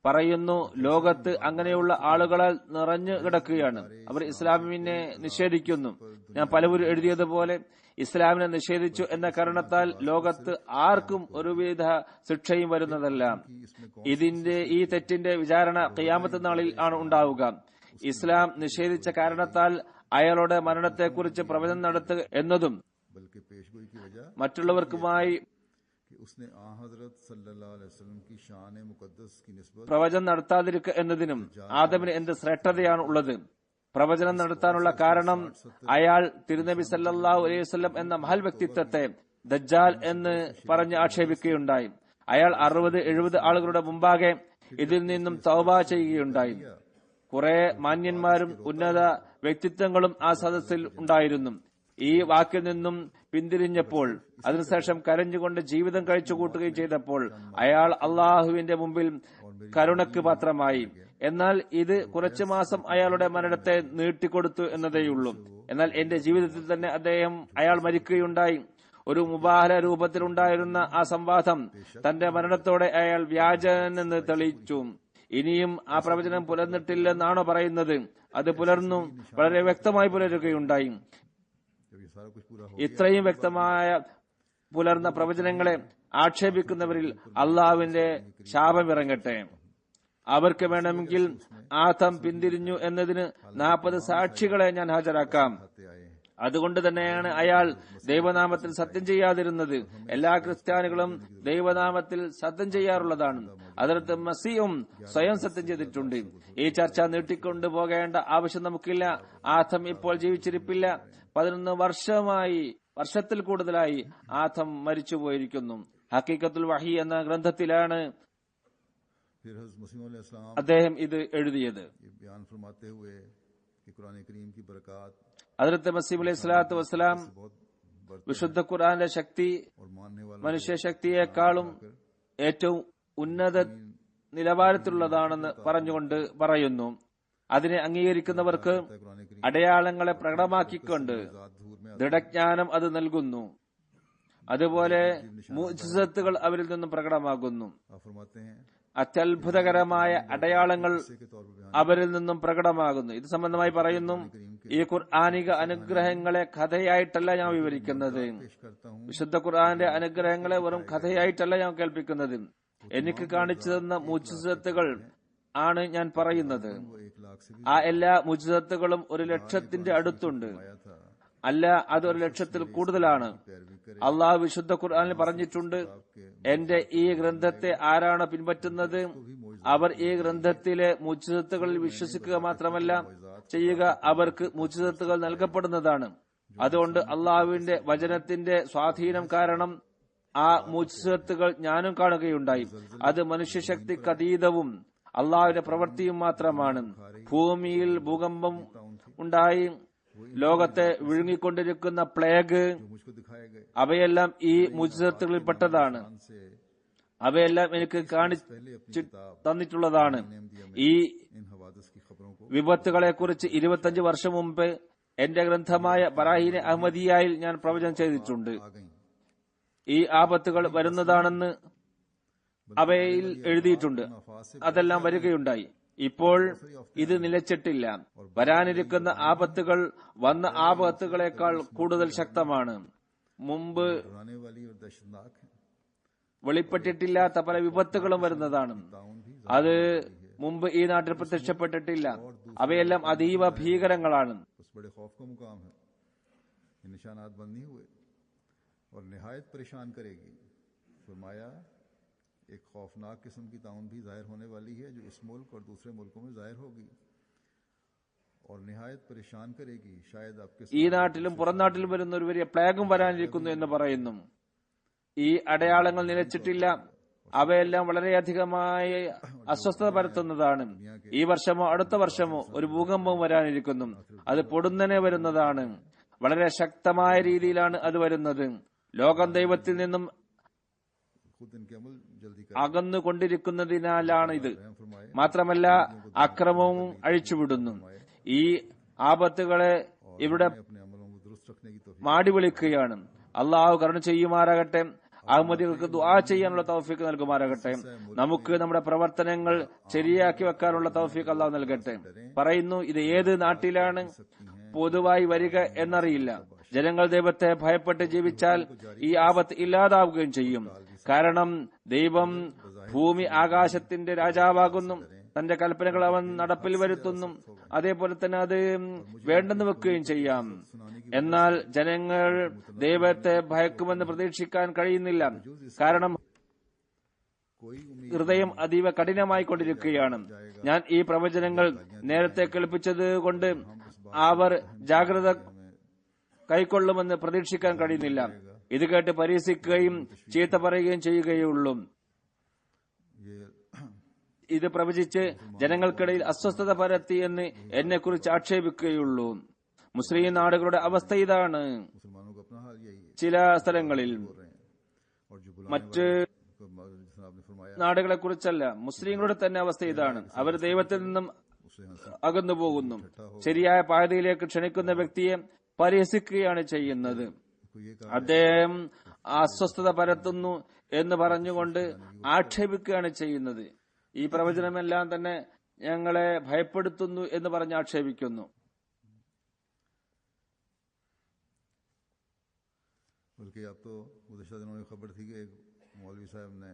B: പറയുന്നു, ലോകത്ത് അങ്ങനെയുള്ള ആളുകളാൽ നിറഞ്ഞു കിടക്കുകയാണ്. അവർ ഇസ്ലാമിനെ നിഷേധിക്കുന്നു. ഞാൻ പലവരും എഴുതിയതുപോലെ ഇസ്ലാമിനെ നിഷേധിച്ചു എന്ന കാരണത്താൽ ലോകത്ത് ആർക്കും ഒരുവിധ ശിക്ഷയും വരുന്നതല്ല. ഇതിന്റെ ഈ തെറ്റിന്റെ വിചാരണ ഖിയാമത്ത് നാളിൽ ആണ് ഉണ്ടാവുക. ഇസ്ലാം നിഷേധിച്ച കാരണത്താൽ അയാളുടെ മരണത്തെക്കുറിച്ച് പ്രവചനം നടത്തുക എന്നതും
A: बल्कि पेशगोई की वजह
B: മറ്റുള്ളവർക്കുമായി
A: कि उसने आ हजरत सल्लल्लाहु अलैहि वसल्लम की शान मुकद्दस की निस्बत
B: പ്രവചനം നടത്താതിരിക്കുക എന്നതിനും ആദമിന് എന്ത് ശ്രേഷ്ഠതയാണ് ഉള്ളത്. പ്രവചനം നടത്താനുള്ള കാരണം അയാൾ തിരുനബി സല്ലല്ലാഹു അലൈഹി വസല്ലം എന്ന മഹൽ വ്യക്തിത്വത്തെ ദജ്ജാൽ എന്ന് പറഞ്ഞ് ആക്ഷേപിക്കുകയുണ്ടായി. അയാൾ 60-70 ആളുകളുടെ മുമ്പാകെ ഇതിൽ നിന്നും തൗബ ചെയ്യുകയുണ്ടായി. കുറെ മാന്യന്മാരും ഉന്നത വ്യക്തിത്വങ്ങളും ആ സദസ്സിൽ ഉണ്ടായിരുന്നു. ഈ വാക്കിൽ നിന്നും പിന്തിരിഞ്ഞപ്പോൾ, അതിനുശേഷം കരഞ്ഞുകൊണ്ട് ജീവിതം കഴിച്ചു കൂട്ടുകയും ചെയ്തപ്പോൾ അയാൾ അള്ളാഹുവിന്റെ മുമ്പിൽ കരുണയ്ക്ക് പാത്രമായി. എന്നാൽ ഇത് കുറച്ചു മാസം അയാളുടെ മരണത്തെ നീട്ടിക്കൊടുത്തു എന്നതേയുള്ളൂ. എന്നാൽ എന്റെ ജീവിതത്തിൽ തന്നെ അയാൾ മരിക്കുകയുണ്ടായി. ഒരു മുബാഹല രൂപത്തിലുണ്ടായിരുന്ന ആ സംവാദം തന്റെ മരണത്തോടെ അയാൾ വ്യാജനെന്ന് തെളിയിച്ചു. ഇനിയും ആ പ്രവചനം പുലർന്നിട്ടില്ലെന്നാണോ പറയുന്നത്? അത് പുലർന്നു, വളരെ വ്യക്തമായി പുലരുകയുണ്ടായി. ഇത്രയും വ്യക്തമായ പുലർന്ന പ്രവചനങ്ങളെ ആക്ഷേപിക്കുന്നവരിൽ അള്ളാഹുവിന്റെ ശാപമിറങ്ങട്ടെ. അവർക്ക് വേണമെങ്കിൽ ആദം പിന്തിരിഞ്ഞു എന്നതിന് 40 സാക്ഷികളെ ഞാൻ ഹാജരാക്കാം. അതുകൊണ്ട് തന്നെയാണ് അയാൾ ദൈവനാമത്തിൽ സത്യം ചെയ്യാതിരുന്നത്. എല്ലാ ക്രിസ്ത്യാനികളും ദൈവനാമത്തിൽ സത്യം ചെയ്യാറുള്ളതാണ്. ഹദ്റത്ത് മസീഹും സ്വയം സത്യം ചെയ്തിട്ടുണ്ട്. ഈ ചർച്ച നീട്ടിക്കൊണ്ടു പോകേണ്ട ആവശ്യം നമുക്കില്ല. ആദം ഇപ്പോൾ ജീവിച്ചിരിപ്പില്ല. 11 വർഷത്തിൽ കൂടുതലായി ആദം മരിച്ചുപോയിരിക്കുന്നു. ഹഖീഖത്തുൽ വഹി എന്ന ഗ്രന്ഥത്തിലാണ് അദ്ദേഹം ഇത് എഴുതിയത്. ഹദ്റത്ത് മസീഹ് അലൈഹി സ്വലാത്തു വസ്സലാം വിശുദ്ധ ഖുർആന്റെ ശക്തി മനുഷ്യ ശക്തിയെക്കാളും ഏറ്റവും ഉന്നത നിലവാരത്തിലുള്ളതാണെന്ന് പറഞ്ഞുകൊണ്ട് പറയുന്നു. അതിനെ അംഗീകരിക്കുന്നവർക്ക് അടയാളങ്ങളെ പ്രകടമാക്കിക്കൊണ്ട് ദൃഢജ്ഞാനം അത് നൽകുന്നു. അതുപോലെ മുഅ്ജിസത്തുകൾ അവരിൽ നിന്നും പ്രകടമാകുന്നു. അത്യത്ഭുതകരമായ അടയാളങ്ങൾ അവരിൽ നിന്നും പ്രകടമാകുന്നു. ഇത് സംബന്ധമായി പറയുന്നു, ഈ ഖുർആനിക അനുഗ്രഹങ്ങളെ കഥയായിട്ടല്ല ഞാൻ വിവരിക്കുന്നത്. വിശുദ്ധ ഖുർആന്റെ അനുഗ്രഹങ്ങളെ വെറും കഥയായിട്ടല്ല ഞാൻ കേൾപ്പിക്കുന്നത്. എനിക്ക് കാണിച്ചു തന്ന മുഅ്ജിസത്തുകൾ ആണ് ഞാൻ പറയുന്നത്. ആ എല്ലാ മുഅ്ജിസത്തുകളും 1,00,000 അടുത്തുണ്ട്. അല്ല, അത് 1,00,000 കൂടുതലാണ്. അള്ളാഹു വിശുദ്ധ ഖുർആനിൽ പറഞ്ഞിട്ടുണ്ട്, എന്റെ ഈ ഗ്രന്ഥത്തെ ആരാണ് പിൻപറ്റുന്നത്, അവർ ഈ ഗ്രന്ഥത്തിലെ മുഅ്ജിസത്തുകളിൽ വിശ്വസിക്കുക മാത്രമല്ല ചെയ്യുക, അവർക്ക് മുഅ്ജിസത്തുകൾ നൽകപ്പെടുന്നതാണ്. അതുകൊണ്ട് അള്ളാഹുവിന്റെ വചനത്തിന്റെ സ്വാധീനം കാരണം ആ മുഅ്ജിസത്തുകൾ ഞാനും കാണുകയുണ്ടായി. അത് മനുഷ്യശക്തിക്ക് അതീതവും അള്ളാഹുവിന്റെ പ്രവൃത്തിയും മാത്രമാണ്. ഭൂമിയിൽ ഭൂകമ്പം ഉണ്ടായി, ലോകത്തെ വിഴുങ്ങിക്കൊണ്ടിരിക്കുന്ന പ്ലേഗ്, അവയെല്ലാം ഈ മുഅ്ജിസത്തുകളിൽ പെട്ടതാണ്. അവയെല്ലാം എനിക്ക് കാണിച്ചു തന്നിട്ടുള്ളതാണ്. ഈ വിപത്തുകളെ കുറിച്ച് 25 വർഷം മുമ്പ് എന്റെ ഗ്രന്ഥമായ ബറാഹീനെ അഹമ്മദിയായിൽ ഞാൻ പ്രവചനം ചെയ്തിട്ടുണ്ട്. ഈ ആപത്തുകൾ വരുന്നതാണെന്ന് അവയിൽ എഴുതിയിട്ടുണ്ട്. അതെല്ലാം വരികയുണ്ടായി. ഇപ്പോൾ ഇത് നിലച്ചിട്ടില്ല. വരാനിരിക്കുന്ന ആപത്തുകൾ വന്ന ആപത്തുകളെക്കാൾ കൂടുതൽ ശക്തമാണ്. മുമ്പ് വെളിപ്പെട്ടിട്ടില്ലാത്ത പല വിപത്തുകളും വരുന്നതാണ്. അത് മുമ്പ് ഈ നാട്ടിൽ പ്രത്യക്ഷപ്പെട്ടിട്ടില്ല. അവയെല്ലാം അതീവ ഭീകരങ്ങളാണ്.
A: एक खौफनाक किस्म की ताउन भी जाहिर होने वाली है जो इस मुल्क और दूसरे मुल्कों में जाहिर होगी और निहायत परेशान करेगी. शायद आपके
B: ഈ നാട്ടിലും പുറം നാട്ടിലും വരുന്ന ഒരു വലിയ പ്ലേഗും വരാനിരിക്കുന്നു എന്ന് പറയുന്നു. ഈ അടയാളങ്ങൾ നിലച്ചിട്ടില്ല. അവയെല്ലാം വളരെയധികമായി അസ്വസ്ഥത പരത്തുന്നതാണ്. ഈ വർഷമോ അടുത്ത വർഷമോ ഒരു ഭൂകമ്പം വരാനിരിക്കുന്നു. അത് പൊടുന്നനെ വരുന്നതാണ്. വളരെ ശക്തമായ രീതിയിലാണ് അത് വരുന്നത്. ലോകം ദൈവത്തിൽ നിന്നും അകന്നുകൊണ്ടിരിക്കുന്നതിനാലാണ് ഇത്. മാത്രമല്ല അക്രമവും അഴിച്ചുവിടുന്നു. ഈ ആപത്തുകളെ ഇവിടെ മാടി വിളിക്കുകയാണ്. അള്ളാഹു കരുണ ചെയ്യുമാറാകട്ടെ. അഹമ്മദികൾക്ക് ദുആ ചെയ്യാനുള്ള തൗഫീഖ് നൽകുമാറാകട്ടെ. നമുക്ക് നമ്മുടെ പ്രവർത്തനങ്ങൾ ശരിയാക്കി വെക്കാനുള്ള തൗഫീഖ് അള്ളാഹു നൽകട്ടെ. പറയുന്നു, ഇത് ഏത് നാട്ടിലാണ് പൊതുവായി വരിക എന്നറിയില്ല. ജനങ്ങൾ ദൈവത്തെ ഭയപ്പെട്ട് ജീവിച്ചാൽ ഈ ആപത്ത് ഇല്ലാതാവുകയും ചെയ്യും. കാരണം ദൈവം ഭൂമി ആകാശത്തിന്റെ രാജാവാകുന്നു. തന്റെ കൽപ്പനകൾ അവൻ നടപ്പിൽ വരുത്തുന്നു. അതേപോലെ തന്നെ അത് വേണ്ടെന്ന് വെക്കുകയും ചെയ്യാം. എന്നാൽ ജനങ്ങൾ ദൈവത്തെ ഭയക്കുമെന്ന് പ്രതീക്ഷിക്കാൻ കഴിയുന്നില്ല. കാരണം ഹൃദയം അതീവ കഠിനമായി കൊണ്ടിരിക്കുകയാണ്. ഞാൻ ഈ പ്രവചനങ്ങൾ നേരത്തെ കേൾപ്പിച്ചത് കൊണ്ട് അവർ ജാഗ്രത കൈക്കൊള്ളുമെന്ന് പ്രതീക്ഷിക്കാൻ കഴിയുന്നില്ല. ഇത് കേട്ട് പരിഹസിക്കുകയും ചീത്ത പറയുകയും ചെയ്യുകയുള്ളൂ. ഇത് പ്രവചിച്ച് ജനങ്ങൾക്കിടയിൽ അസ്വസ്ഥത പരത്തി എന്ന് എന്നെക്കുറിച്ച് ആക്ഷേപിക്കുകയുള്ളൂ. മുസ്ലിം നാടുകളുടെ അവസ്ഥ ഇതാണ്. ചില സ്ഥലങ്ങളിൽ മറ്റ് നാടുകളെ കുറിച്ചല്ല, മുസ്ലിങ്ങളുടെ തന്നെ അവസ്ഥ ഇതാണ്. അവർ ദൈവത്തിൽ നിന്നും അകന്നുപോകുന്നു. ശരിയായ പാതയിലേക്ക് ക്ഷണിക്കുന്ന വ്യക്തിയെ പരിഹസിക്കുകയാണ് ചെയ്യുന്നത്. അദ്ദേഹം അസ്വസ്ഥത പരത്തുന്നു എന്ന് പറഞ്ഞുകൊണ്ട് ആക്ഷേപിക്കുകയാണ് ചെയ്യുന്നത്. ഈ പ്രവചനമെല്ലാം തന്നെ ഞങ്ങളെ ഭയപ്പെടുത്തുന്നു എന്ന് പറഞ്ഞ് ആക്ഷേപിക്കുന്നു.
A: बल्कि अब तो गुज़श्ता दिनों में खबर थी कि एक मौलवी साहब ने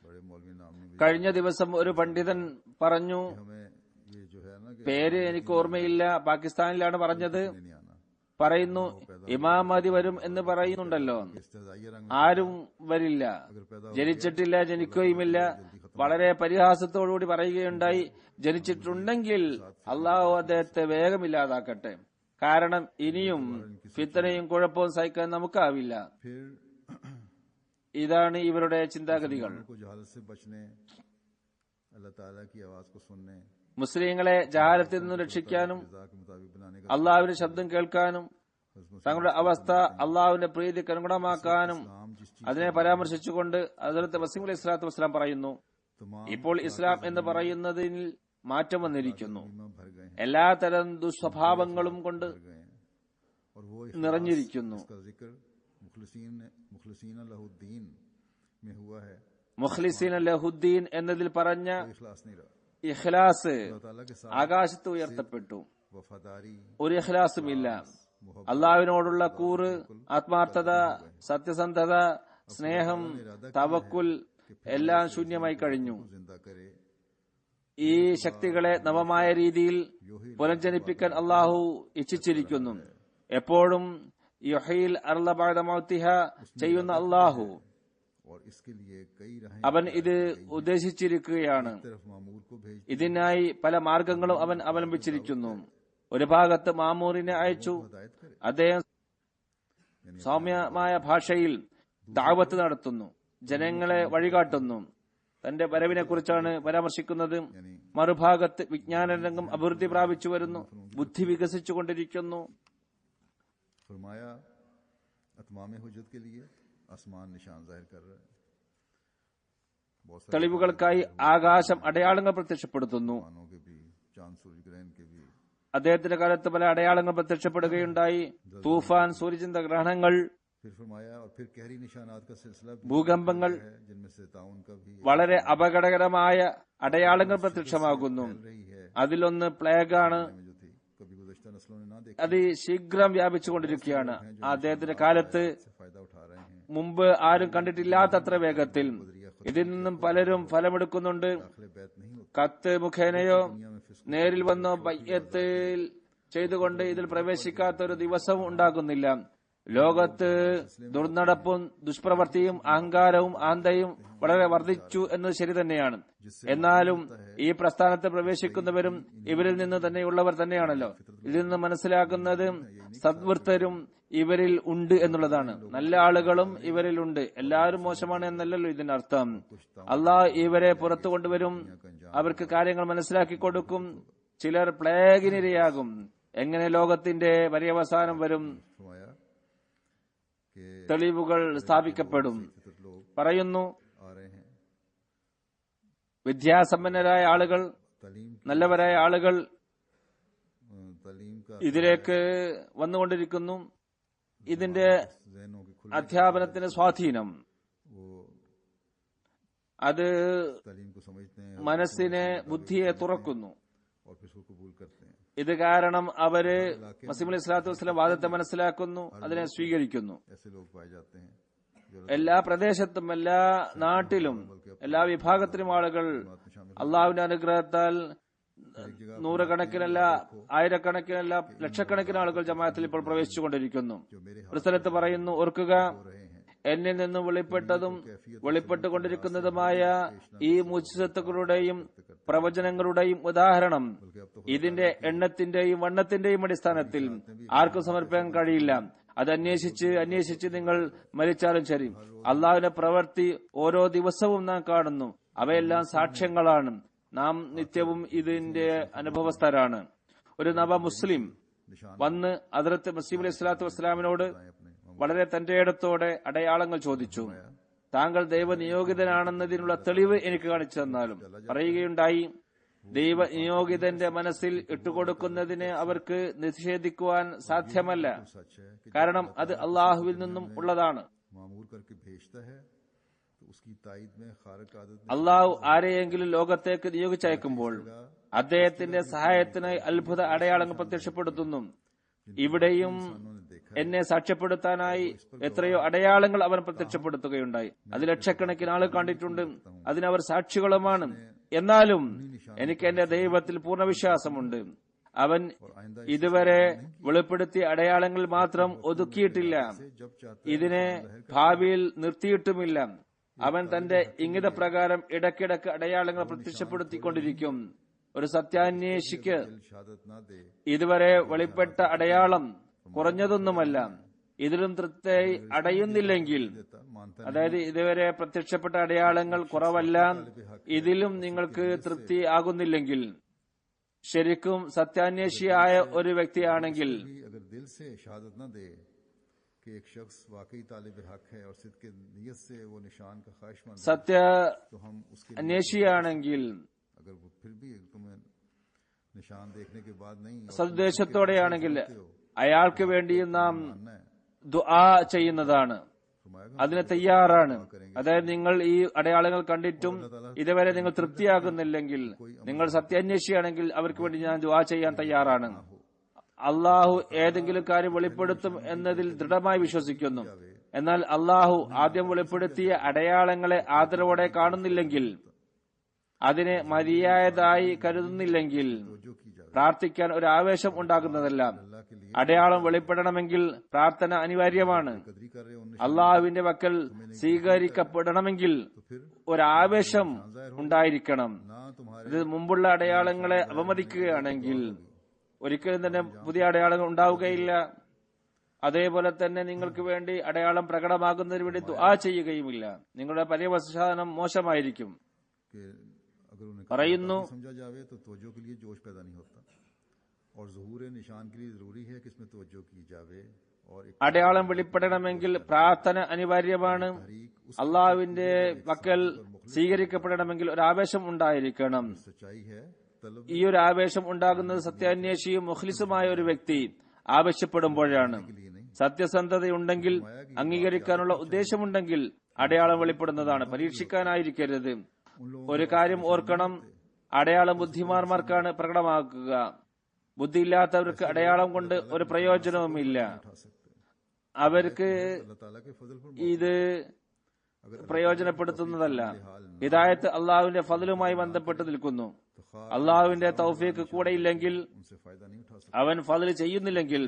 A: बड़े मौलवी नाम में
B: കഴിഞ്ഞ ദിവസം ഒരു പണ്ഡിതൻ പറഞ്ഞു,
A: हमें ये जो है ना कि
B: പേര് എനിക്ക് ഓർമ്മയില്ല, പാകിസ്ഥാനിലാണ് പറഞ്ഞത്,
A: नहीं आना
B: പറയുന്നു ഇമാം മഹദി വരും എന്ന് പറയുന്നുണ്ടല്ലോ.
A: इस्तेज़ाई रंग
B: ആരും വരില്ല,
A: अगर पैदा
B: ജനിച്ചിട്ടില്ല, ജനിക്കുകയുമില്ല. വളരെ പരിഹാസത്തോടുകൂടി പറയുകയുണ്ടായി, ജനിച്ചിട്ടുണ്ടെങ്കിൽ അള്ളാഹു അദ്ദേഹത്തെ വേഗമില്ലാതാക്കട്ടെ. കാരണം ഇനിയും ഫിത്തനയും കുഴപ്പവും സഹിക്കാൻ നമുക്കാവില്ല.
A: फिर
B: ഇതാണ് ഇവരുടെ ചിന്താഗതികൾ.
A: को जहालत से बचने, अल्लाह ताला की आवाज को सुनने,
B: മുസ്ലിങ്ങളെ ജഹാലത്തിൽ നിന്നും രക്ഷിക്കാനും
A: रज़ा के मुताबिक बनाने का
B: അള്ളാഹുവിന്റെ ശബ്ദം കേൾക്കാനും തങ്ങളുടെ അവസ്ഥ അള്ളാഹുവിന്റെ പ്രീതിക്ക് അനുഗുണമാക്കാനും
A: नाम जिस चीज
B: അതിനെ പരാമർശിച്ചുകൊണ്ട് ഹദ്റത്ത് മസീഹ് അലൈഹി സ്വലാത്തു വസ്സലാം പറയുന്നു,
A: तमाम
B: ഇപ്പോൾ ഇസ്ലാം എന്ന് പറയുന്നതിൽ മാറ്റം വന്നിരിക്കുന്നു.
A: ईमान भर गए हैं
B: എല്ലാത്തരം ദുസ്വഭാവങ്ങളും കൊണ്ട്
A: और वो
B: നിറഞ്ഞിരിക്കുന്നു.
A: इसका जिक्र मुखलिसीन लहुद्दीन में हुआ है.
B: മുഖ്ലിസീന ലഹുദ്ദീൻ എന്നതിൽ പറഞ്ഞ
A: कोई इखलास नहीं रहा.
B: ഇഖ്ലാസ്
A: अल्लाह ताला के साथ
B: ആകാശത്ത് ഉയർത്തപ്പെട്ടു.
A: वफादारी,
B: ഒരു ഇഖ്ലാസും ഇല്ല. അള്ളാഹുവിനോടുള്ള കൂറ്, ആത്മാർത്ഥത, സത്യസന്ധത, സ്നേഹം, തവക്കുൽ എല്ലാം ശൂന്യമായി കഴിഞ്ഞു.
A: जिंदा करे
B: ഈ ശക്തികളെ നവമായ രീതിയിൽ പുനർജനിപ്പിക്കാൻ അള്ളാഹു ഇച്ഛിച്ചിരിക്കുന്നു. എപ്പോഴും യുഹീൽ അർള ബഅദ മൗതിഹ ചെയ്യുന്ന അള്ളാഹു
A: और इसके लिए कई राहें
B: അവൻ ഇത് ഉദ്ദേശിച്ചിരിക്കുകയാണ്.
A: तरफ मामूर को भेज
B: ഇതിനായി പല മാർഗങ്ങളും അവൻ അവലംബിച്ചിരിക്കുന്നു. ഒരു ഭാഗത്ത് മാമൂറിനെ അയച്ചു.
A: हिदायत करे,
B: അദ്ദേഹം സൗമ്യമായ ഭാഷയിൽ ദഅവത്ത് നടത്തുന്നു, ജനങ്ങളെ വഴികാട്ടുന്നു. തന്റെ വരവിനെ കുറിച്ചാണ് പരാമർശിക്കുന്നത്. മറുഭാഗത്ത് വിജ്ഞാന രംഗം അഭിവൃദ്ധി പ്രാപിച്ചു വരുന്നു, ബുദ്ധി വികസിച്ചുകൊണ്ടിരിക്കുന്നു.
A: फरमाया अतमाम हुज्जत के लिए आसमान निशान जाहिर कर रहा है. बहुत सारे
B: തെളിവുകൾക്കായി ആകാശം അടയാളങ്ങൾ പ്രത്യക്ഷപ്പെടുത്തുന്നു.
A: मानों के भी, चांद सूर्य ग्रहण के भी.
B: അദ്ദേഹത്തിന്റെ കാലത്ത് പല അടയാളങ്ങൾ പ്രത്യക്ഷപ്പെടുകയുണ്ടായി. തൂഫാൻ, സൂര്യചന്ദ്രഗ്രഹണങ്ങൾ,
A: फिर फरमाया और फिर कहरी निशानात का सिलसिला भी
B: ഭൂകമ്പങ്ങൾ,
A: है जिनमें से ताउन का भी
B: വളരെ അപകടകരമായ അടയാളങ്ങൾ പ്രത്യക്ഷമാകുന്നു.
A: रही है
B: അതിലൊന്ന് പ്ലേഗാണ്.
A: में जो थी कभी गुज़श्ता नस्लों ने ना देखी,
B: അത് ശീഘ്രം വ്യാപിച്ചുകൊണ്ടിരിക്കുകയാണ്. അദ്ദേഹത്തിന്റെ കാലത്ത്
A: से फायदा उठा रहे हैं.
B: മുമ്പ് ആരും കണ്ടിട്ടില്ലാത്തത്ര വേഗത്തിൽ ഇതിൽ നിന്നും പലരും ഫലമെടുക്കുന്നുണ്ട്.
A: दाखिले बैत नहीं होती
B: കത്ത് മുഖേനയോ
A: दुनिया में फिस्क
B: നേരിൽ വന്നോ ബയ്യത്തിൽ ചെയ്തുകൊണ്ട് ഇതിൽ പ്രവേശിക്കാത്ത ഒരു ദിവസവും ഉണ്ടാകുന്നില്ല. ലോകത്ത് ദുർനടപ്പും ദുഷ്പ്രവൃത്തിയും അഹങ്കാരവും ആന്തയും വളരെ വർദ്ധിച്ചു എന്നത് ശരി തന്നെയാണ്. എന്നാലും ഈ പ്രസ്ഥാനത്ത് പ്രവേശിക്കുന്നവരും ഇവരിൽ നിന്ന് തന്നെയുള്ളവർ തന്നെയാണല്ലോ. ഇതിൽ നിന്ന് മനസ്സിലാക്കുന്നത് സദ്വൃത്തരും ഇവരിൽ ഉണ്ട് എന്നുള്ളതാണ്. നല്ല ആളുകളും ഇവരിൽ ഉണ്ട്. എല്ലാവരും മോശമാണ് എന്നല്ലല്ലോ ഇതിനർത്ഥം. അള്ളാഹ് ഇവരെ പുറത്തു കൊണ്ടുവരും, അവർക്ക് കാര്യങ്ങൾ മനസ്സിലാക്കി കൊടുക്കും. ചിലർ പ്ലേഗിനിരയാകും. എങ്ങനെ ലോകത്തിന്റെ പര്യവസാനം വരും?
A: फरमाया कि
B: തെളിവുകൾ സ്ഥാപിക്കപ്പെടും.
A: फितर लोग
B: പറയുന്നു,
A: आ रहे हैं,
B: വിദ്യാസമ്പന്നരായ ആളുകൾ,
A: तालीम
B: നല്ലവരായ ആളുകൾ
A: तालीम का
B: ഇതിലേക്ക് വന്നുകൊണ്ടിരിക്കുന്നു. ഇതിന്റെ
A: जहनों की खुली
B: അധ്യാപനത്തിന്റെ സ്വാധീനം
A: वो
B: അത്
A: तालीम को समझते हैं
B: മനസ്സിനെ, ബുദ്ധിയെ തുറക്കുന്നു.
A: और फिर उसको कबूल करते हैं.
B: ഇത് കാരണം അവര് മസീഹ് അലൈഹി സ്വലാത്തു വസ്സലാം വാദത്തെ മനസ്സിലാക്കുന്നു, അതിനെ സ്വീകരിക്കുന്നു.
A: ऐसे लोग पाए जाते हैं जो
B: എല്ലാ പ്രദേശത്തും, എല്ലാ നാട്ടിലും, എല്ലാ വിഭാഗത്തിലും ആളുകൾ അള്ളാഹുവിന്റെ അനുഗ്രഹത്താൽ നൂറുകണക്കിനല്ല, ആയിരക്കണക്കിനല്ല, ലക്ഷക്കണക്കിന് ആളുകൾ ജമാഅത്തിൽ ഇപ്പോൾ പ്രവേശിച്ചുകൊണ്ടിരിക്കുന്നു. ഒരു സ്ഥലത്ത് പറയുന്നു, ഓർക്കുക, എന്നിൽ നിന്നും വെളിപ്പെട്ടതും വെളിപ്പെട്ടുകൊണ്ടിരിക്കുന്നതുമായ ഈ മുഅ്ജിസത്തുകളുടെയും പ്രവചനങ്ങളുടെയും ഉദാഹരണം ഇതിന്റെ എണ്ണത്തിന്റെയും വണ്ണത്തിന്റെയും അടിസ്ഥാനത്തിൽ ആർക്കും സമർപ്പിക്കാൻ കഴിയില്ല. അത് അന്വേഷിച്ച് നിങ്ങൾ മരിച്ചാലും ശരി. അള്ളാഹുവിന്റെ പ്രവൃത്തി ഓരോ ദിവസവും നാം കാണുന്നു. അവയെല്ലാം സാക്ഷ്യങ്ങളാണ്. നാം നിത്യവും ഇതിന്റെ അനുഭവസ്ഥരാണ്. ഒരു നവ മുസ്ലിം വന്ന് ഹദ്റത്ത് മസീഹ് അലൈഹി സ്വലാത്തു വസ്സലാമിനോട് വളരെ തന്റെ ഇടത്തോടെ അടയാളങ്ങൾ ചോദിച്ചു. താങ്കൾ ദൈവനിയോഗിതനാണെന്നതിനുള്ള തെളിവ് എനിക്ക് കാണിച്ചു തന്നാലും. പറയുകയുണ്ടായി, ദൈവനിയോഗിതന്റെ മനസ്സിൽ ഇട്ടുകൊടുക്കുന്നതിനെ അവർക്ക് നിഷേധിക്കുവാൻ സാധ്യമല്ല. കാരണം അത് അള്ളാഹുവിൽ നിന്നും ഉള്ളതാണ്. അള്ളാഹു ആരെയെങ്കിലും ലോകത്തേക്ക് നിയോഗിച്ചയക്കുമ്പോൾ അദ്ദേഹത്തിന്റെ സഹായത്തിനായി അത്ഭുത അടയാളങ്ങൾ പ്രത്യക്ഷപ്പെടുത്തുന്നു. ഇവിടെയും എന്നെ സാക്ഷ്യപ്പെടുത്താനായി എത്രയോ അടയാളങ്ങൾ അവൻ പ്രത്യക്ഷപ്പെടുത്തുകയുണ്ടായി. അത് ലക്ഷക്കണക്കിന് ആളുകൾ കണ്ടിട്ടുണ്ട്. അതിനവർ സാക്ഷികളുമാണ്. എന്നാലും എനിക്ക് എന്റെ ദൈവത്തിൽ പൂർണ്ണ വിശ്വാസമുണ്ട്. അവൻ ഇതുവരെ വെളിപ്പെടുത്തിയ അടയാളങ്ങൾ മാത്രം ഒതുക്കിയിട്ടില്ല. ഇതിനെ ഭാവിയിൽ നിർത്തിയിട്ടുമില്ല. അവൻ തന്റെ ഇംഗിതപ്രകാരം ഇടയ്ക്കിടയ്ക്ക് അടയാളങ്ങൾ പ്രത്യക്ഷപ്പെടുത്തിക്കൊണ്ടിരിക്കും. ഒരു സത്യാന്വേഷിക്ക് ഇതുവരെ വെളിപ്പെട്ട അടയാളം കുറഞ്ഞതൊന്നുമല്ല. ഇതിലും തൃപ്തി അടയുന്നില്ലെങ്കിൽ, അതായത് ഇതുവരെ പ്രത്യക്ഷപ്പെട്ട അടയാളങ്ങൾ കുറവല്ല, ഇതിലും നിങ്ങൾക്ക് തൃപ്തി ആകുന്നില്ലെങ്കിൽ, ശരിക്കും സത്യാന്വേഷിയായ ഒരു വ്യക്തിയാണെങ്കിൽ സത്യ അന്വേഷിയാണെങ്കിൽ സദ്ദേശത്തോടെയാണെങ്കിൽ അയാൾക്ക് വേണ്ടിയും നാം ദുആ ചെയ്യുന്നതാണ്. അതിന് തയ്യാറാണ്. അതായത് നിങ്ങൾ ഈ അടയാളങ്ങൾ കണ്ടിട്ടും ഇതുവരെ നിങ്ങൾ തൃപ്തിയാകുന്നില്ലെങ്കിൽ, നിങ്ങൾ സത്യാന്വേഷിയാണെങ്കിൽ അവർക്ക് വേണ്ടി ഞാൻ ദുആ ചെയ്യാൻ തയ്യാറാണ്. അള്ളാഹു ഏതെങ്കിലും കാര്യം വെളിപ്പെടുത്തും എന്നതിൽ ദൃഢമായി വിശ്വസിക്കുന്നു. എന്നാൽ അള്ളാഹു ആദ്യം വെളിപ്പെടുത്തിയ അടയാളങ്ങളെ ആദരവോടെ കാണുന്നില്ലെങ്കിൽ, അതിനെ മതിയായതായി കരുതുന്നില്ലെങ്കിൽ പ്രാർത്ഥിക്കാൻ ഒരു ആവേശം ഉണ്ടാകുന്നതല്ല. അടയാളം വെളിപ്പെടണമെങ്കിൽ പ്രാർത്ഥന അനിവാര്യമാണ്. അള്ളാഹുവിന്റെ വക്കൽ സ്വീകരിക്കപ്പെടണമെങ്കിൽ ഒരാവേശം ഉണ്ടായിരിക്കണം. ഇത് മുമ്പുള്ള അടയാളങ്ങളെ അപമതിക്കുകയാണെങ്കിൽ ഒരിക്കലും തന്നെ പുതിയ അടയാളങ്ങൾ ഉണ്ടാവുകയില്ല. അതേപോലെ തന്നെ നിങ്ങൾക്ക് വേണ്ടി അടയാളം പ്രകടമാകുന്നതിന് വേണ്ടി ദുആ ചെയ്യുകയുമില്ല. നിങ്ങളുടെ പര്യവസാനം മോശമായിരിക്കും. പറയുന്നു, അടയാളം വെളിപ്പെടണമെങ്കിൽ പ്രാർത്ഥന അനിവാര്യമാണ്. അള്ളാഹുവിന്റെ പക്കൽ സ്വീകരിക്കപ്പെടണമെങ്കിൽ ഒരു ആവേശം ഉണ്ടായിരിക്കണം. ഈ ഒരു ആവേശം ഉണ്ടാകുന്നത് സത്യാന്വേഷിയും മുഖ്ലിസുമായ ഒരു വ്യക്തി ആവശ്യപ്പെടുമ്പോഴാണ്. സത്യസന്ധതയുണ്ടെങ്കിൽ, അംഗീകരിക്കാനുള്ള ഉദ്ദേശമുണ്ടെങ്കിൽ അടയാളം വെളിപ്പെടുന്നതാണ്. പരീക്ഷിക്കാനായിരിക്കരുത്. ഒരു കാര്യം ഓർക്കണം, അടയാളം ബുദ്ധിമാന്മാർക്കാണ് പ്രകടമാക്കുക. ബുദ്ധിയില്ലാത്തവർക്ക് അടയാളം കൊണ്ട് ഒരു പ്രയോജനവുമില്ല. അവർക്ക് ഇത് പ്രയോജനപ്പെടുത്തുന്നതല്ല. ഹിദായത്ത് അള്ളാഹുവിന്റെ ഫضലുമായി ബന്ധപ്പെട്ട് നിൽക്കുന്നു. അള്ളാഹുവിന്റെ തൗഫീഖ് കൂടെയില്ലെങ്കിൽ, അവൻ ഫضല് ചെയ്യുന്നില്ലെങ്കിൽ,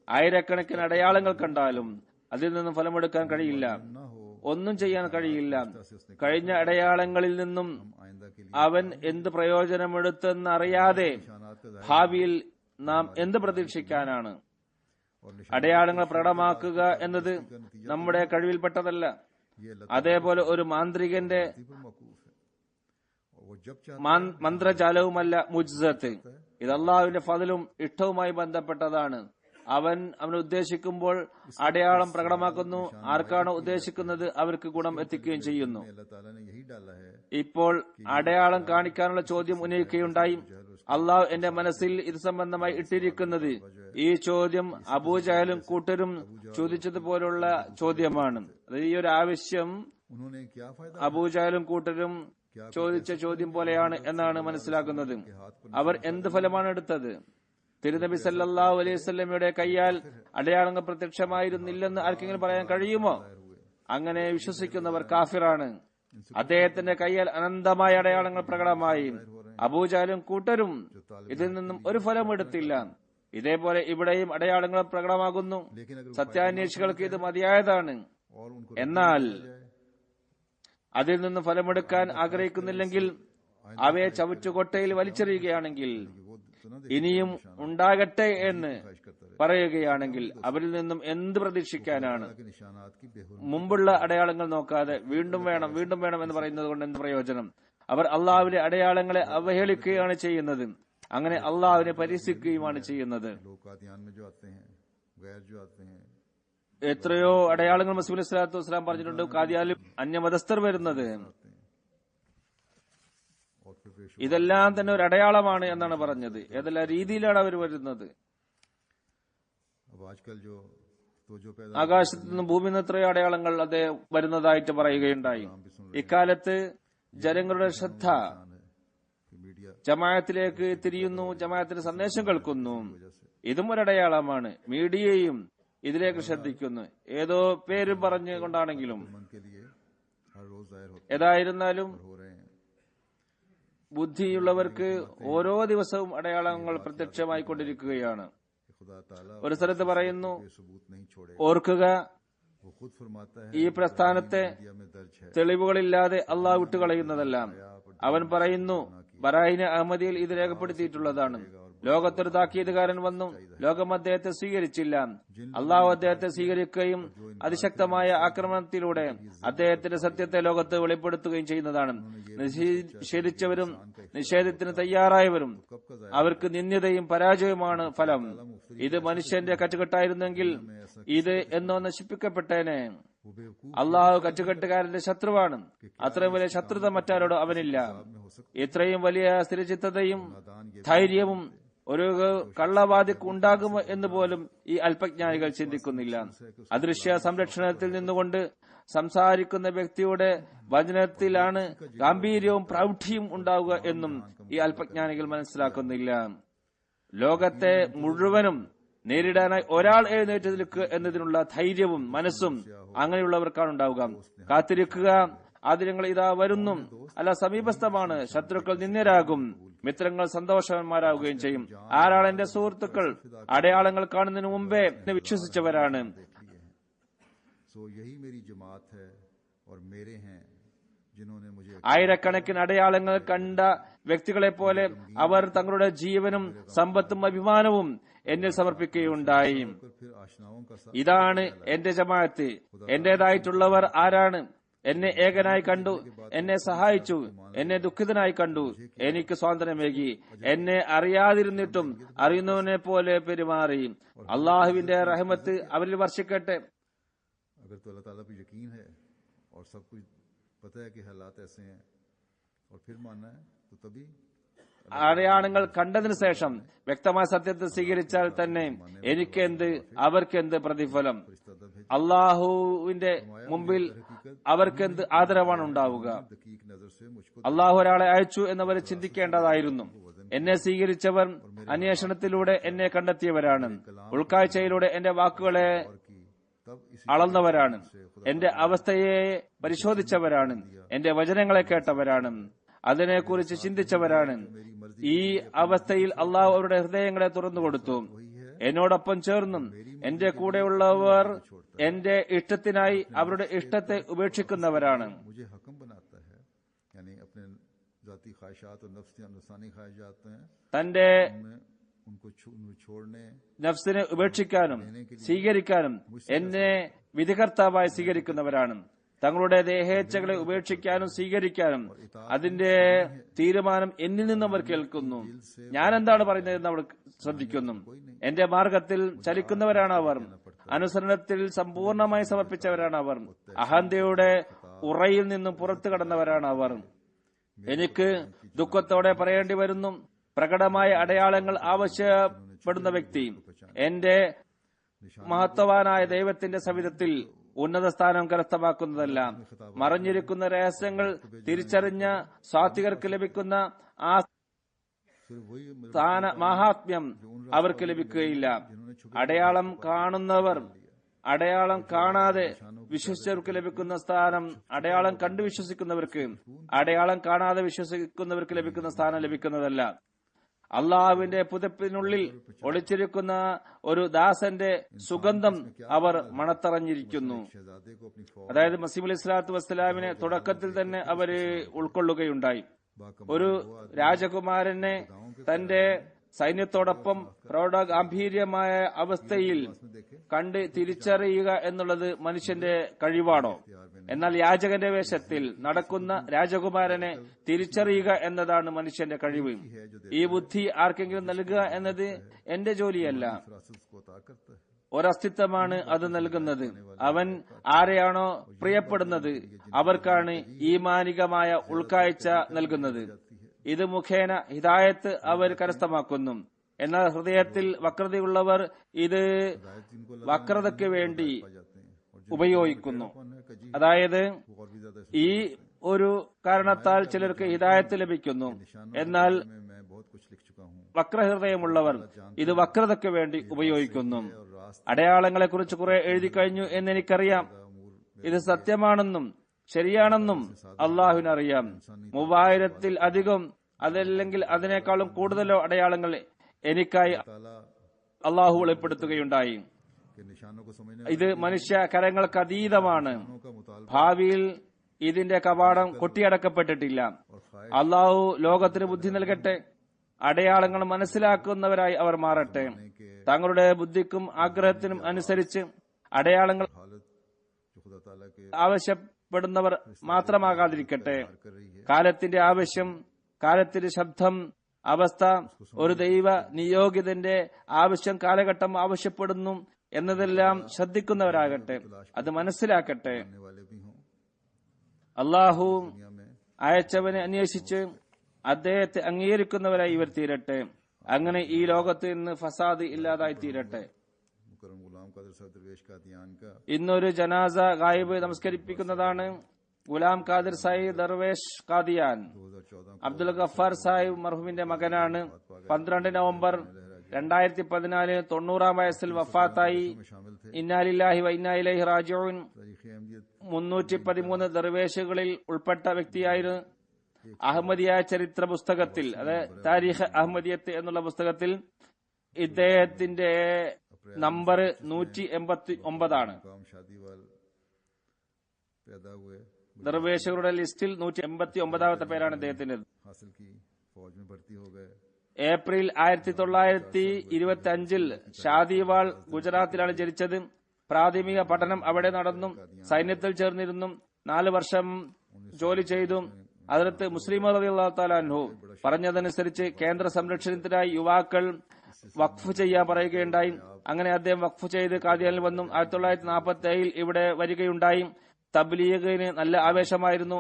B: ആയിരക്കണക്കിന് അടയാളങ്ങൾ കണ്ടാലും അതിൽ നിന്നും ഫലമെടുക്കാൻ കഴിയില്ല. ഒന്നും ചെയ്യാൻ കഴിയില്ല. കഴിഞ്ഞ അടയാളങ്ങളിൽ നിന്നും അവൻ എന്ത് പ്രയോജനമെടുത്തെന്നറിയാതെ ഭാവിയിൽ നാം എന്ത് പ്രതീക്ഷിക്കാനാണ്? അടയാളങ്ങൾ പ്രകടമാക്കുക എന്നത് നമ്മുടെ കഴിവിൽപ്പെട്ടതല്ല. അതേപോലെ ഒരു മാന്ത്രികന്റെ മന്ത്രജാലവുമല്ല മുജ്സത്ത്. ഇത് അള്ളാഹുവിന്റെ ഫضലും ഇഷ്ടവുമായി ബന്ധപ്പെട്ടതാണ്. അവൻ ഉദ്ദേശിക്കുമ്പോൾ അടയാളം പ്രകടമാക്കുന്നു. ആർക്കാണോ ഉദ്ദേശിക്കുന്നത് അവർക്ക് ഗുണം എത്തിക്കുകയും ചെയ്യുന്നു. ഇപ്പോൾ അടയാളം കാണിക്കാനുള്ള ചോദ്യം ഉന്നയിക്കുകയുണ്ടായി. അള്ളാഹു എന്റെ മനസ്സിൽ ഇത് സംബന്ധമായി ഇട്ടിരിക്കുന്നത്, ഈ ചോദ്യം അബൂജഹലും കൂട്ടരും ചോദിച്ചതുപോലുള്ള ചോദ്യമാണ്. ഈ ഒരു ആവശ്യം അബൂജഹലും കൂട്ടരും ചോദിച്ച ചോദ്യം പോലെയാണ് എന്നാണ് മനസ്സിലാക്കുന്നത്. അവർ എന്ത് ഫലമാണ് എടുത്തത്? തിരുനബി സല്ലല്ലാഹു അലൈഹി വസല്ലമയുടെ കയ്യാൽ അടയാളങ്ങൾ പ്രത്യക്ഷമായിരുന്നില്ലെന്ന് ആർക്കെങ്കിലും പറയാൻ കഴിയുമോ? അങ്ങനെ വിശ്വസിക്കുന്നവർ കാഫിറാണ്. അദ്ദേഹത്തിന്റെ കയ്യാൽ അനന്തമായ അടയാളങ്ങൾ പ്രകടമായി. അബൂജഹലും കൂട്ടരും ഇതിൽ നിന്നും ഒരു ഫലം എടുത്തില്ല. ഇതേപോലെ ഇവിടെയും അടയാളങ്ങൾ പ്രകടമാകുന്നു. സത്യാന്വേഷികൾക്ക് ഇത് മതിയായതാണ്.
A: और उनको
B: എന്നാൽ
A: रखा जाए।
B: അതിൽ നിന്ന് ഫലമെടുക്കാൻ ആഗ്രഹിക്കുന്നില്ലെങ്കിൽ അവയെ ചവറ്റുകൊട്ടയിൽ വലിച്ചെറിയുകയാണെങ്കിൽ
A: वो तो ना
B: ഇനിയും ഉണ്ടാകട്ടെ എന്ന്
A: ख्वाहिश करता रहे।
B: പറയുകയാണെങ്കിൽ അവരിൽ നിന്നും എന്ത് പ്രതീക്ഷിക്കാനാണ്?
A: अल्लाह के निशानात की बेहुर
B: മുമ്പുള്ള അടയാളങ്ങൾ നോക്കാതെ വീണ്ടും വേണം വീണ്ടും വേണം എന്ന് പറയുന്നത് കൊണ്ട് എന്ത് പ്രയോജനം? അവർ അള്ളാഹുവിന്റെ അടയാളങ്ങളെ അവഹേളിക്കുകയാണ് ചെയ്യുന്നത്. അങ്ങനെ അള്ളാഹുവിനെ പരിഹസിക്കുകയുമാണ് ചെയ്യുന്നത്.
A: लोग कादियान में जो आते हैं, गैर जो आते हैं,
B: എത്രയോ അടയാളങ്ങൾ മസീഹ് അലൈഹി സ്വലാത്തു വസ്സലാം പറഞ്ഞിട്ടുണ്ട്. കാദിയാനിൽ അന്യമതസ്ഥർ വരുന്നത്
A: आते हैं और फिर बेशुमार
B: ഇതെല്ലാം തന്നെ ഒരു അടയാളമാണ് എന്നാണ് പറഞ്ഞത്. ഏതെല്ലാം രീതിയിലാണ് അവർ വരുന്നത്?
A: अब आजकल जो तो जो पैदा
B: ആകാശത്ത് നിന്നും ഭൂമിയിൽ നിന്ന് എത്രയോ അടയാളങ്ങൾ അതേ വരുന്നതായിട്ട് പറയുകയുണ്ടായി. ഇക്കാലത്ത് ജനങ്ങളുടെ ശ്രദ്ധ
A: है कि मीडिया
B: ജമാഅത്തിലേക്ക് തിരിയുന്നു, ജമാഅത്തിന് സന്ദേശം കേൾക്കുന്നു. ഇതും ഒരടയാളമാണ്. മീഡിയയും ഇതിലേക്ക് ശ്രദ്ധിക്കുന്നു. ഏതോ പേര് പറഞ്ഞുകൊണ്ടാണെങ്കിലും
A: मन के लिए हर रोज जाहिर
B: ഏതായിരുന്നാലും
A: हो रहे हैं।
B: ബുദ്ധിയുള്ളവർക്ക് ഓരോ ദിവസവും അടയാളങ്ങൾ പ്രത്യക്ഷമായിക്കൊണ്ടിരിക്കുകയാണ്.
A: कि खुदा ताला
B: ഒരു സ്ഥലത്ത് പറയുന്നു,
A: ये सबूत नहीं छोड़े।
B: ഓർക്കുക,
A: वो खुद फरमाता है
B: ഈ പ്രസ്ഥാനത്തെ
A: मीडिया में दर्ज है।
B: തെളിവുകളില്ലാതെ അള്ളാഹ് വിട്ടുകളയുന്നതല്ല. അവൻ പറയുന്നു, ബറായിന അഹമ്മദിയിൽ ഇത് രേഖപ്പെടുത്തിയിട്ടുള്ളതാണ്. ലോകത്തൊരു താക്കീതുകാരൻ വന്നു, ലോകം അദ്ദേഹത്തെ സ്വീകരിച്ചില്ല. അള്ളാഹു അദ്ദേഹത്തെ സ്വീകരിക്കുകയും അതിശക്തമായ ആക്രമണത്തിലൂടെ അദ്ദേഹത്തിന്റെ സത്യത്തെ ലോകത്ത് വെളിപ്പെടുത്തുകയും ചെയ്യുന്നതാണ്. നിഷേധിച്ചവരും നിഷേധത്തിന് തയ്യാറായവരും
A: कब का जाहिर
B: അവർക്ക് നിന്ദ്യതയും പരാജയവുമാണ് ഫലം. ഇത് മനുഷ്യന്റെ കറ്റുകെട്ടായിരുന്നെങ്കിൽ ഇത് എന്നോ നശിപ്പിക്കപ്പെട്ടേനെ.
A: वो बेवकूफ
B: അള്ളാഹു കറ്റുകെട്ടുകാരന്റെ ശത്രുവാണ്. അത്രയും വലിയ ശത്രുത മറ്റാരോടോ അവനില്ല. ഇത്രയും വലിയ സ്ഥിരചിത്തതയും ധൈര്യവും ഒരു കള്ളവാദിക്ക് ഉണ്ടാകുമോ എന്ന് പോലും ഈ അല്പജ്ഞാനികൾ ചിന്തിക്കുന്നില്ല. അദൃശ്യ സംരക്ഷണത്തിൽ നിന്നുകൊണ്ട് സംസാരിക്കുന്ന വ്യക്തിയുടെ വചനത്തിലാണ് ഗാംഭീര്യവും പ്രൗഢിയും ഉണ്ടാവുക എന്നും ഈ അല്പജ്ഞാനികൾ മനസ്സിലാക്കുന്നില്ല. ലോകത്തെ മുഴുവനും നേരിടാനായി ഒരാൾ എഴുന്നേറ്റ് നിൽക്കുക എന്നതിനുള്ള ധൈര്യവും മനസ്സും അങ്ങനെയുള്ളവർക്കാണ് ഉണ്ടാവുക. കാത്തിരിക്കുക, ആദിനങ്ങൾ ഇതാ വരുന്നു, അല്ല സമീപസ്ഥമാണ്. ശത്രുക്കൾ നിന്ദ്യരാകും, മിത്രങ്ങൾ സന്തോഷവാന്മാരാകുകയും ചെയ്യും. ആരാണ് എന്റെ സുഹൃത്തുക്കൾ? അടയാളങ്ങൾ കാണുന്നതിന് മുമ്പേ വിശ്വസിച്ചവരാണ്.
A: सो यही मेरी जमात है और मेरे हैं जिन्होंने मुझे
B: ആയിരക്കണക്കിന് അടയാളങ്ങൾ കണ്ട വ്യക്തികളെ പോലെ അവർ തങ്ങളുടെ ജീവനും സമ്പത്തും അഭിമാനവും എന്നിൽ സമർപ്പിക്കുകയുണ്ടായി.
A: फिर आशनाओं का साथ
B: ഇതാണ് എന്റെ ജമാഅത്ത്. എന്റേതായിട്ടുള്ളവർ ആരാണ്? എന്നെ ഏകനായി കണ്ടു, എന്നെ സഹായിച്ചു, എന്നെ ദുഃഖിതനായി കണ്ടു, എനിക്ക് സ്വാതന്ത്ര്യമേകി, എന്നെ അറിയാതിരുന്നിട്ടും അറിയുന്നവനെ പോലെ പെരുമാറി. അള്ളാഹുവിന്റെ റഹ്മത്ത് അവരിൽ വർഷിക്കട്ടെ.
A: अगर तो अल्लाह ताला पे यकीन है और सब कुछ पता है कि हालात ऐसे हैं और फिर मानना है तो तभी
B: അടയാളങ്ങൾ കണ്ടതിനു ശേഷം വ്യക്തമായ സത്യത്തെ സ്വീകരിച്ചാൽ തന്നെ എനിക്കെന്ത് അവർക്കെന്ത് പ്രതിഫലം? അള്ളാഹുവിന്റെ മുമ്പിൽ അവർക്കെന്ത് ആദരവാണ് ഉണ്ടാവുക?
A: दकीक नजर से मुझको
B: അള്ളാഹു ഒരാളെ അയച്ചു എന്നവർ ചിന്തിക്കേണ്ടതായിരുന്നു. എന്നെ സ്വീകരിച്ചവർ അന്വേഷണത്തിലൂടെ എന്നെ കണ്ടെത്തിയവരാണ്. ഉൾക്കാഴ്ചയിലൂടെ എന്റെ വാക്കുകളെ
A: की तब इसी
B: അളന്നവരാണ്. എന്റെ അവസ്ഥയെ പരിശോധിച്ചവരാണ്. എന്റെ വചനങ്ങളെ കേട്ടവരാണ്. അതിനെക്കുറിച്ച് ചിന്തിച്ചവരാണ്. ഈ അവസ്ഥയിൽ അള്ളാഹു അവരുടെ ഹൃദയങ്ങളെ തുറന്നുകൊടുത്തു. എന്നോടൊപ്പം ചേർന്നും എന്റെ കൂടെയുള്ളവർ എന്റെ ഇഷ്ടത്തിനായി അവരുടെ ഇഷ്ടത്തെ ഉപേക്ഷിക്കുന്നവരാണ്.
A: मुझे हकम बनाता है, यानी अपने जाती ख्वाहिशात और नफसानी ख्वाहिशात हैं
B: തന്റെ
A: उनको छोड़ने
B: നഫ്സിനെ ഉപേക്ഷിക്കാനും സ്വീകരിക്കാനും എന്നെ വിധികർത്താവായി സ്വീകരിക്കുന്നവരാണ്. തങ്ങളുടെ ദേഹേച്ഛകളെ ഉപേക്ഷിക്കാനും സ്വീകരിക്കാനും അതിന്റെ തീരുമാനം എന്നിൽ നിന്നും അവർ കേൾക്കുന്നു. ഞാൻ എന്താണ് പറയുന്നതെന്ന് അവർ ശ്രദ്ധിക്കുന്നു. എന്റെ മാർഗത്തിൽ ചലിക്കുന്നവരാണ് അവർ. അനുസരണത്തിൽ സമ്പൂർണമായി സമർപ്പിച്ചവരാണ് അവർ. അഹന്തയുടെ ഉറയിൽ നിന്നും പുറത്തു കടന്നവരാണ് അവർ. എനിക്ക് ദുഃഖത്തോടെ പറയേണ്ടി വരുന്നു, പ്രകടമായ അടയാളങ്ങൾ ആവശ്യപ്പെടുന്ന വ്യക്തി എന്റെ മഹത്വവാനായ ദൈവത്തിന്റെ സവിധത്തിൽ ഉന്നത സ്ഥാനം കരസ്ഥമാക്കുന്നതല്ല. മറഞ്ഞിരിക്കുന്ന രഹസ്യങ്ങൾ തിരിച്ചറിഞ്ഞ സ്വാത്വികർക്ക് ലഭിക്കുന്ന ആ സ്ഥാന മഹാത്മ്യം അവർക്ക് ലഭിക്കുകയില്ല. അടയാളം കാണുന്നവർ അടയാളം കാണാതെ വിശ്വസിച്ചവർക്ക് ലഭിക്കുന്ന സ്ഥാനം, അടയാളം കണ്ടു വിശ്വസിക്കുന്നവർക്ക് അടയാളം കാണാതെ വിശ്വസിക്കുന്നവർക്ക് ലഭിക്കുന്ന സ്ഥാനം ലഭിക്കുന്നതല്ല. അള്ളാഹുവിന്റെ പുതപ്പിനുള്ളിൽ ഒളിച്ചിരിക്കുന്ന ഒരു ദാസന്റെ സുഗന്ധം അവർ മണത്തറിഞ്ഞിരിക്കുന്നു.
A: शहजादे को अपनी फौज
B: അതായത് മസീഹ് അലൈഹി സ്വലാത്തു വസ്സലാമിനെ തുടക്കത്തിൽ തന്നെ അവര് ഉൾക്കൊള്ളുകയുണ്ടായി. ഒരു രാജകുമാരനെ തന്റെ സൈന്യത്തോടൊപ്പം പ്രൗഢഗാംഭീര്യമായ അവസ്ഥയിൽ കണ്ട് തിരിച്ചറിയുക എന്നുള്ളത് മനുഷ്യന്റെ കഴിവാണോ? എന്നാൽ യാചകന്റെ വേഷത്തിൽ നടക്കുന്ന രാജകുമാരനെ തിരിച്ചറിയുക എന്നതാണ് മനുഷ്യന്റെ കഴിവ്. ഈ ബുദ്ധി ആർക്കെങ്കിലും നൽകുക എന്നത് എന്റെ ജോലിയല്ല.
A: विरासत को अता करता है।
B: ഒരസ്തിത്വമാണ് അത് നൽകുന്നത്. അവൻ ആരെയാണോ പ്രിയപ്പെടുന്നത് അവർക്കാണ് ഈമാനികമായ ഉൾക്കാഴ്ച നൽകുന്നത്. ഇത് മുഖേന ഹിദായത്ത് അവർ കരസ്ഥമാക്കുന്നു. എന്നാൽ ഹൃദയത്തിൽ വക്രതയുള്ളവർ ഇത് വക്രതയ്ക്ക് വേണ്ടി ഉപയോഗിക്കുന്നു. അതായത്
A: और भी ज्यादा
B: ഈ ഒരു കാരണത്താൽ ചിലർക്ക് ഹിദായത്ത് ലഭിക്കുന്നു. എന്നാൽ
A: मैं बहुत कुछ लिख चुका हूँ।
B: വക്രഹൃദയമുള്ളവർ ഇത് വക്രതയ്ക്ക് വേണ്ടി ഉപയോഗിക്കുന്നു. അടയാളങ്ങളെ കുറിച്ച് കുറെ എഴുതി കഴിഞ്ഞു എന്നെനിക്കറിയാം. ഇത് സത്യമാണെന്നും ശരിയാണെന്നും അള്ളാഹുവിനറിയാം. 3000-ൽ അധികം അതല്ലെങ്കിൽ അതിനേക്കാളും കൂടുതലോ അടയാളങ്ങൾ എനിക്കായി
A: ताला
B: അള്ളാഹു വെളിപ്പെടുത്തുകയുണ്ടായി.
A: के निशानों को समझने
B: ഇത് മനുഷ്യ കരങ്ങൾക്ക് അതീതമാണ്.
A: का मुतालबा
B: ഭാവിയിൽ ഇതിന്റെ കവാടം കൊട്ടിയടക്കപ്പെട്ടിട്ടില്ല. അള്ളാഹു ലോകത്തിന് ബുദ്ധി നൽകട്ടെ. അടയാളങ്ങൾ മനസ്സിലാക്കുന്നവരായി അവർ മാറട്ടെ. തങ്ങളുടെ ബുദ്ധിക്കും ആഗ്രഹത്തിനും അനുസരിച്ച് അടയാളങ്ങൾ
A: हालत जो खुदा ताला के
B: ആവശ്യപ്പെടുന്നവർ മാത്രമാകാതിരിക്കട്ടെ.
A: कर रही है।
B: കാലത്തിന്റെ ആവശ്യം, കാലത്തിന്റെ ശബ്ദം, അവസ്ഥ, ഒരു ദൈവ നിയോഗിതന്റെ ആവശ്യം കാലഘട്ടം ആവശ്യപ്പെടുന്നു എന്നതെല്ലാം ശ്രദ്ധിക്കുന്നവരാകട്ടെ. അത് മനസ്സിലാക്കട്ടെ.
A: करने वाले भी हों
B: അള്ളാഹു
A: दुनिया में
B: അയച്ചവനെ അന്വേഷിച്ച് അദ്ദേഹത്തെ അംഗീകരിക്കുന്നവരായി ഇവർ തീരട്ടെ. അങ്ങനെ ഈ ലോകത്ത് ഇന്ന് ഫസാദ് ഇല്ലാതായി തീരട്ടെ.
A: मुकर्रम गुलाम कादिर साहब दरवेश कादियान का
B: ഇന്നൊരു ജനാസ ഗായിബ് നമസ്കരിപ്പിക്കുന്നതാണ്. ഗുലാം ഖാദിർ സാഹിബ് ദർവേഷ് കാദിയാൻ
A: 2014
B: അബ്ദുൽ ഗഫാർ സാഹിബ് മർഹൂമിന്റെ മകനാണ്. 12 നവംബർ 2014 90-ാം വയസ്സിൽ വഫാത്തായി.
A: में शामिल थे।
B: ഇന്നാലില്ലാഹി വ ഇന്നാ ഇലൈഹി റാജിഊൻ.
A: तारीख अहमियत
B: 313 ദർവേഷുകളിൽ ഉൾപ്പെട്ട വ്യക്തിയായിരുന്നു. അഹമ്മദിയ ചരിത്ര പുസ്തകത്തിൽ, അതായത് താരീഖ് അഹമ്മദിയത്ത് എന്നുള്ള പുസ്തകത്തിൽ ഇദ്ദേഹത്തിന്റെ നമ്പർ 189
A: मुकाम शादी वाल पैदा हुए,
B: ദർവേഷുകളുടെ ലിസ്റ്റിൽ 189ാമത്തെ പേരാണ് ഇദ്ദേഹത്തിന്റെ.
A: हासिल की, फौज में भर्ती हो गए।
B: ഏപ്രിൽ 1925 ഷാദിവാൾ ഗുജറാത്തിലാണ് ജനിച്ചത്. പ്രാഥമിക പഠനം അവിടെ നടന്നു. സൈന്യത്തിൽ ചേർന്നിരുന്നു. 4 വർഷം ജോലി ചെയ്തു. അതിലത്ത് മുസ്ലിം റളിയല്ലാഹു തആല അൻഹു പറഞ്ഞതനുസരിച്ച് കേന്ദ്ര സംരക്ഷണത്തിനായി യുവാക്കൾ വഖഫ് ചെയ്യാൻ പറയുകയുണ്ടായി. അങ്ങനെ അദ്ദേഹം വഖഫ് ചെയ്ത് കാദിയാനിൽ വന്നു. 1947 ഇവിടെ വരികയുണ്ടായി. തബ്ലീഗിന് നല്ല ആവേശമായിരുന്നു.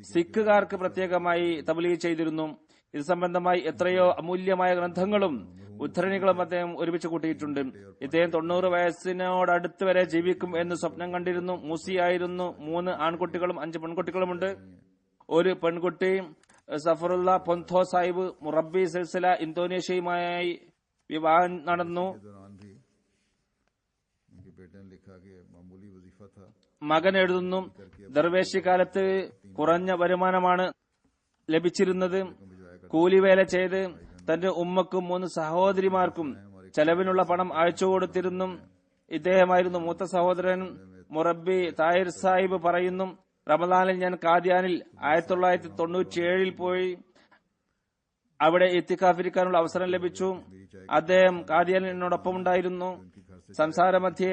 B: സിഖുകാർക്ക് പ്രത്യേകമായി തബ്ലീഗ് ചെയ്തിരുന്നു. ഇത് സംബന്ധമായി എത്രയോ അമൂല്യമായ ഗ്രന്ഥങ്ങളും ഉദ്ധരണികളും അദ്ദേഹം ഒരുമിച്ച് കൂട്ടിയിട്ടുണ്ട്. ഇദ്ദേഹം 90 വയസ്സിനോടടുത്ത് വരെ ജീവിക്കും എന്ന് സ്വപ്നം കണ്ടിരുന്നു. മൂസിയായിരുന്നു. 3 ആൺകുട്ടികളും 5 പെൺകുട്ടികളുമുണ്ട്. ഒരു പെൺകുട്ടി സഫറുല്ല പൊന്തോ സാഹിബ് മുറബി സിൽസില ഇന്തോനേഷ്യയുമായി വിവാഹം നടന്നു.
A: के दौरान भी उनके बेटे ने लिखा कि मामूली वजीफा था।
B: മകൻ എഴുതുന്നു, ദർവേശി കാലത്ത് കുറഞ്ഞ വരുമാനമാണ് ലഭിച്ചിരുന്നത്. കൂലിവേല ചെയ്ത് തന്റെ ഉമ്മക്കും 3 സഹോദരിമാർക്കും ചെലവിനുള്ള പണം അയച്ചു കൊടുത്തിരുന്നു. ഇദ്ദേഹമായിരുന്നു മൂത്ത സഹോദരൻ. മുറബി താഹിർ സാഹിബ് പറയുന്നു, റമദാനിൽ ഞാൻ കാദിയാനിൽ 1997 പോയി. അവിടെ ഇത്തിക്കാഫിരിക്കാനുള്ള അവസരം ലഭിച്ചു. അദ്ദേഹം കാദിയാനിൽ എന്നോടൊപ്പം ഉണ്ടായിരുന്നു. സംസാരമധ്യേ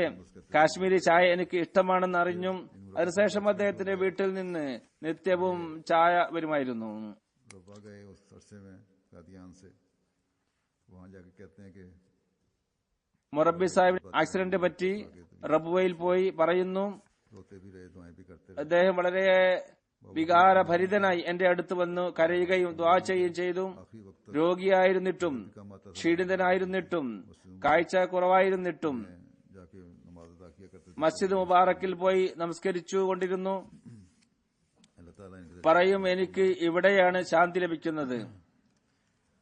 B: കാശ്മീരി ചായ എനിക്ക് ഇഷ്ടമാണെന്ന് അറിഞ്ഞു. അതിനുശേഷം അദ്ദേഹത്തിന്റെ വീട്ടിൽ നിന്ന് നിത്യവും ചായ വരുമായിരുന്നു.
A: रब्बा गए उस अरसे में कादियान से, वहां जाके कहते हैं कि
B: മുറബി സാഹിബ് ആക്സിഡന്റ് പറ്റി റബുവയിൽ പോയി പറയുന്നു.
A: रोते भी रहे, दुआएं भी करते रहे।
B: അദ്ദേഹം വളരെ വികാരഭരിതനായി എന്റെ അടുത്ത് വന്നു കരയുകയും ദുആ ചെയ്യുകയും ചെയ്തു.
A: आखिरी वक्त
B: രോഗിയായിരുന്നിട്ടും
A: का माता
B: ക്ഷീണിതനായിരുന്നിട്ടും കാഴ്ച കുറവായിരുന്നിട്ടും
A: जाके नमाज अदा किया करते थे।
B: മസ്ജിദ് മുബാറക്കിൽ പോയി നമസ്കരിച്ചു കൊണ്ടിരുന്നു.
A: अल्लाह ताला इनके
B: പറയും, എനിക്ക് ഇവിടെയാണ് ശാന്തി ലഭിക്കുന്നത്.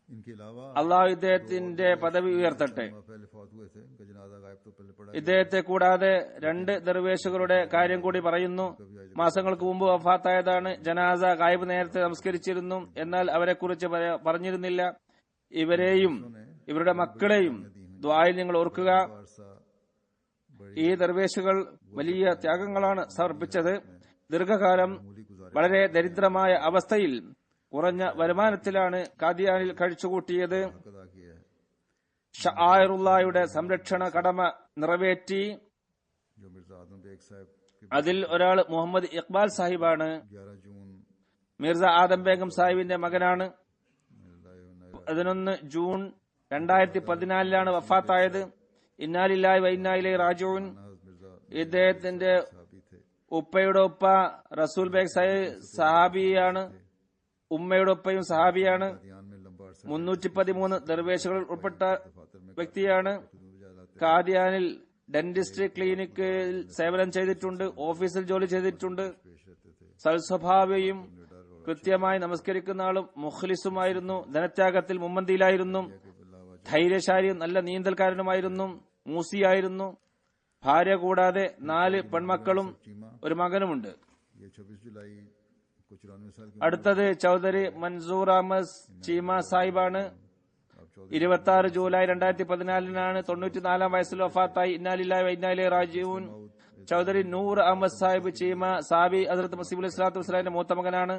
A: इनके अलावा
B: അള്ളാഹു ഇദ്ദേഹത്തിന്റെ പദവി ഉയർത്തട്ടെ.
A: पहले फौत हुए थे, इनका जनाजा गायब तो पहले पड़ा।
B: ഇദ്ദേഹത്തെ കൂടാതെ 2 ദർവേഷുകളുടെ കാര്യം കൂടി പറയുന്നു. മാസങ്ങൾക്ക് മുമ്പ് വഫാത്തായതാണ്. ജനാസ ഗായിബ് നേരത്തെ നമസ്കരിച്ചിരുന്നു, എന്നാൽ അവരെക്കുറിച്ച് പറഞ്ഞിരുന്നില്ല. ഇവരെയും ഇവരുടെ മക്കളെയും ദുആയിൽ നിങ്ങൾ ഓർക്കുക. ഈ ദർവേശുകൾ വലിയ ത്യാഗങ്ങളാണ് സമർപ്പിച്ചത്. ദീർഘകാലം വളരെ ദരിദ്രമായ അവസ്ഥയിൽ കുറഞ്ഞ വരുമാനത്തിലാണ് കാദിയാനിൽ കഴിച്ചുകൂട്ടിയത്. ഷആയിറുല്ലാഹയുടെ സംരക്ഷണ കടമ നിറവേറ്റി. അതിൽ ഒരാൾ മുഹമ്മദ് ഇഖ്ബാൽ സാഹിബാണ്. മിർസ ആദം ബേഗം സാഹിബിന്റെ മകനാണ്. 11 ജൂൺ 2014 വഫാത്തായത്. ഇന്നാലില്ലാഹി വ ഇന്നാ ഇലൈഹി റാജിഊൻ. ഇദ്ദേഹത്തിന്റെ ഉപ്പയുടെ ഉപ്പ റസൂൽ ബേഗ് സഹാബിയാണ്. ഉമ്മയുടെ ഉപ്പയും സഹാബിയാണ്. 313 ദർവേശുകൾ ഉൾപ്പെട്ട വ്യക്തിയാണ്. കാദിയാനിൽ ഡെന്റിസ്റ്റ് ക്ലിനിക്കിൽ സേവനം ചെയ്തിട്ടുണ്ട്. ഓഫീസിൽ ജോലി ചെയ്തിട്ടുണ്ട്. സൽസ്വഭാവിയും കൃത്യമായി നമസ്കരിക്കുന്ന ആളും മുഖ്ലിസുമായിരുന്നു. ധനത്യാഗത്തിൽ മുമ്മന്തിയിലായിരുന്നു. ധൈര്യശാലിയും നല്ല നീന്തൽക്കാരനുമായിരുന്നു. മൂസിയായിരുന്നു. ഭാര്യ കൂടാതെ 4 പെൺമക്കളും ഒരു മകനുമുണ്ട്. അടുത്തത് ചൌധരി മൻസൂർ അഹമ്മദ് ചീമ സാഹിബാണ്. 26 ജൂലൈ 2014 94 വയസ്സിൽ വഫാത്തായി. ഇന്നാലില്ലാഹി വ ഇന്നാ ഇലൈഹി റാജിഊൻ. ചൌധരി നൂർ അഹമ്മദ് സാഹിബ് ചീമ സാബി ഹസ്രത്ത് മസീഹ് അലൈഹി സ്വലാത്തു വസ്സലാമിന്റെ മൂത്ത മകനാണ്.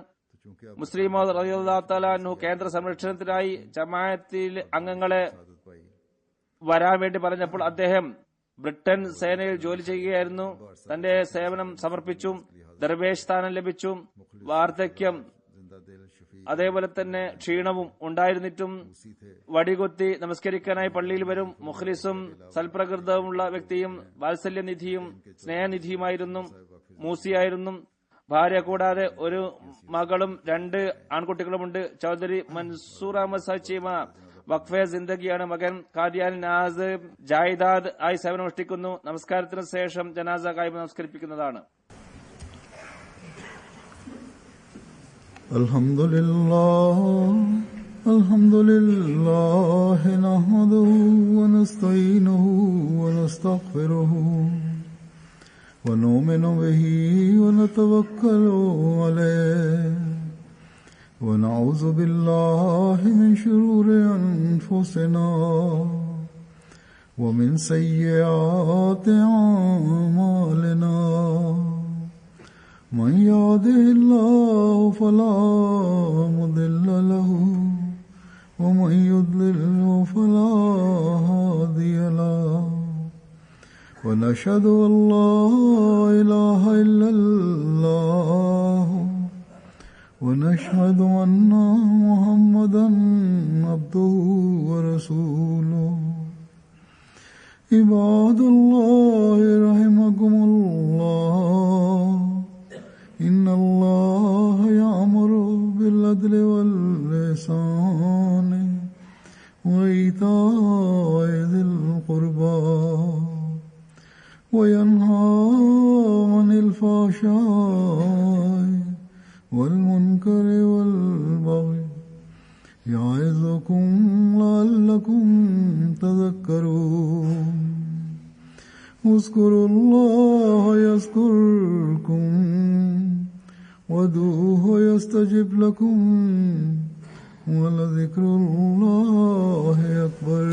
B: മുസ്ലിം മൗദ് റളിയല്ലാഹു തആല അൻഹു കേന്ദ്ര സംരക്ഷണത്തിനായി ജമാഅത്തിൽ അംഗങ്ങളെ വരാൻ വേണ്ടി പറഞ്ഞപ്പോൾ അദ്ദേഹം ബ്രിട്ടൻ സേനയിൽ ജോലി ചെയ്യുകയായിരുന്നു. തന്റെ സേവനം സമർപ്പിച്ചു. ദർവേഷ് സ്ഥാനം ലഭിച്ചു. വാർദ്ധക്യം അതേപോലെ തന്നെ ക്ഷീണവും ഉണ്ടായിരുന്നിട്ടും വടികുത്തി നമസ്കരിക്കാനായി പള്ളിയിൽ വരും. മുഖ്ലിസും സൽപ്രകൃതവുമുള്ള വ്യക്തിയും വാത്സല്യനിധിയും സ്നേഹനിധിയുമായിരുന്നു. മൂസിയായിരുന്നു. ഭാര്യ കൂടാതെ ഒരു മകളും 2 ആൺകുട്ടികളുമുണ്ട്. ചൌധരി മൻസൂർ അഹമ്മദ് സച്ചീമ വഖഫെ സിന്ദഗിയാണ് മകൻ. കാദിയാനി നാസ് ജായിദാദ് ആയി സേവനമനുഷ്ഠിക്കുന്നു. നമസ്കാരത്തിന് ശേഷം ജനാസ കായിബ് നമസ്കരിപ്പിക്കുന്നതാണ്.
A: അൽഹംദുലില്ലാഹി നഹ്മദുഹു വനസ്തഈനുഹു വനസ്തഗ്ഫിറുഹു വനുഅ്മിനു ബിഹി വനതവക്കലു അലൈഹി വനഊദു ബില്ലാഹി മിൻ ശുറൂരി അൻഫുസിനാ വമിൻ സയ്യിആതി അഅ്മാലിനാ. من يهده الله فلا مضل له ومن يضلل فلا هادي له ونشهد أن لا إله إلا الله ونشهد أن محمدا عبده ورسوله. عباد الله رحمكم الله إن الله يأمر بالعدل والإحسان وإيتاء ذي القربى وينهى عن الفحشاء والمنكر والبغي يعظكم لعلكم تذكرون. اذكروا الله يذكركم وادعوه يستجب لكم ولذكر الله أكبر.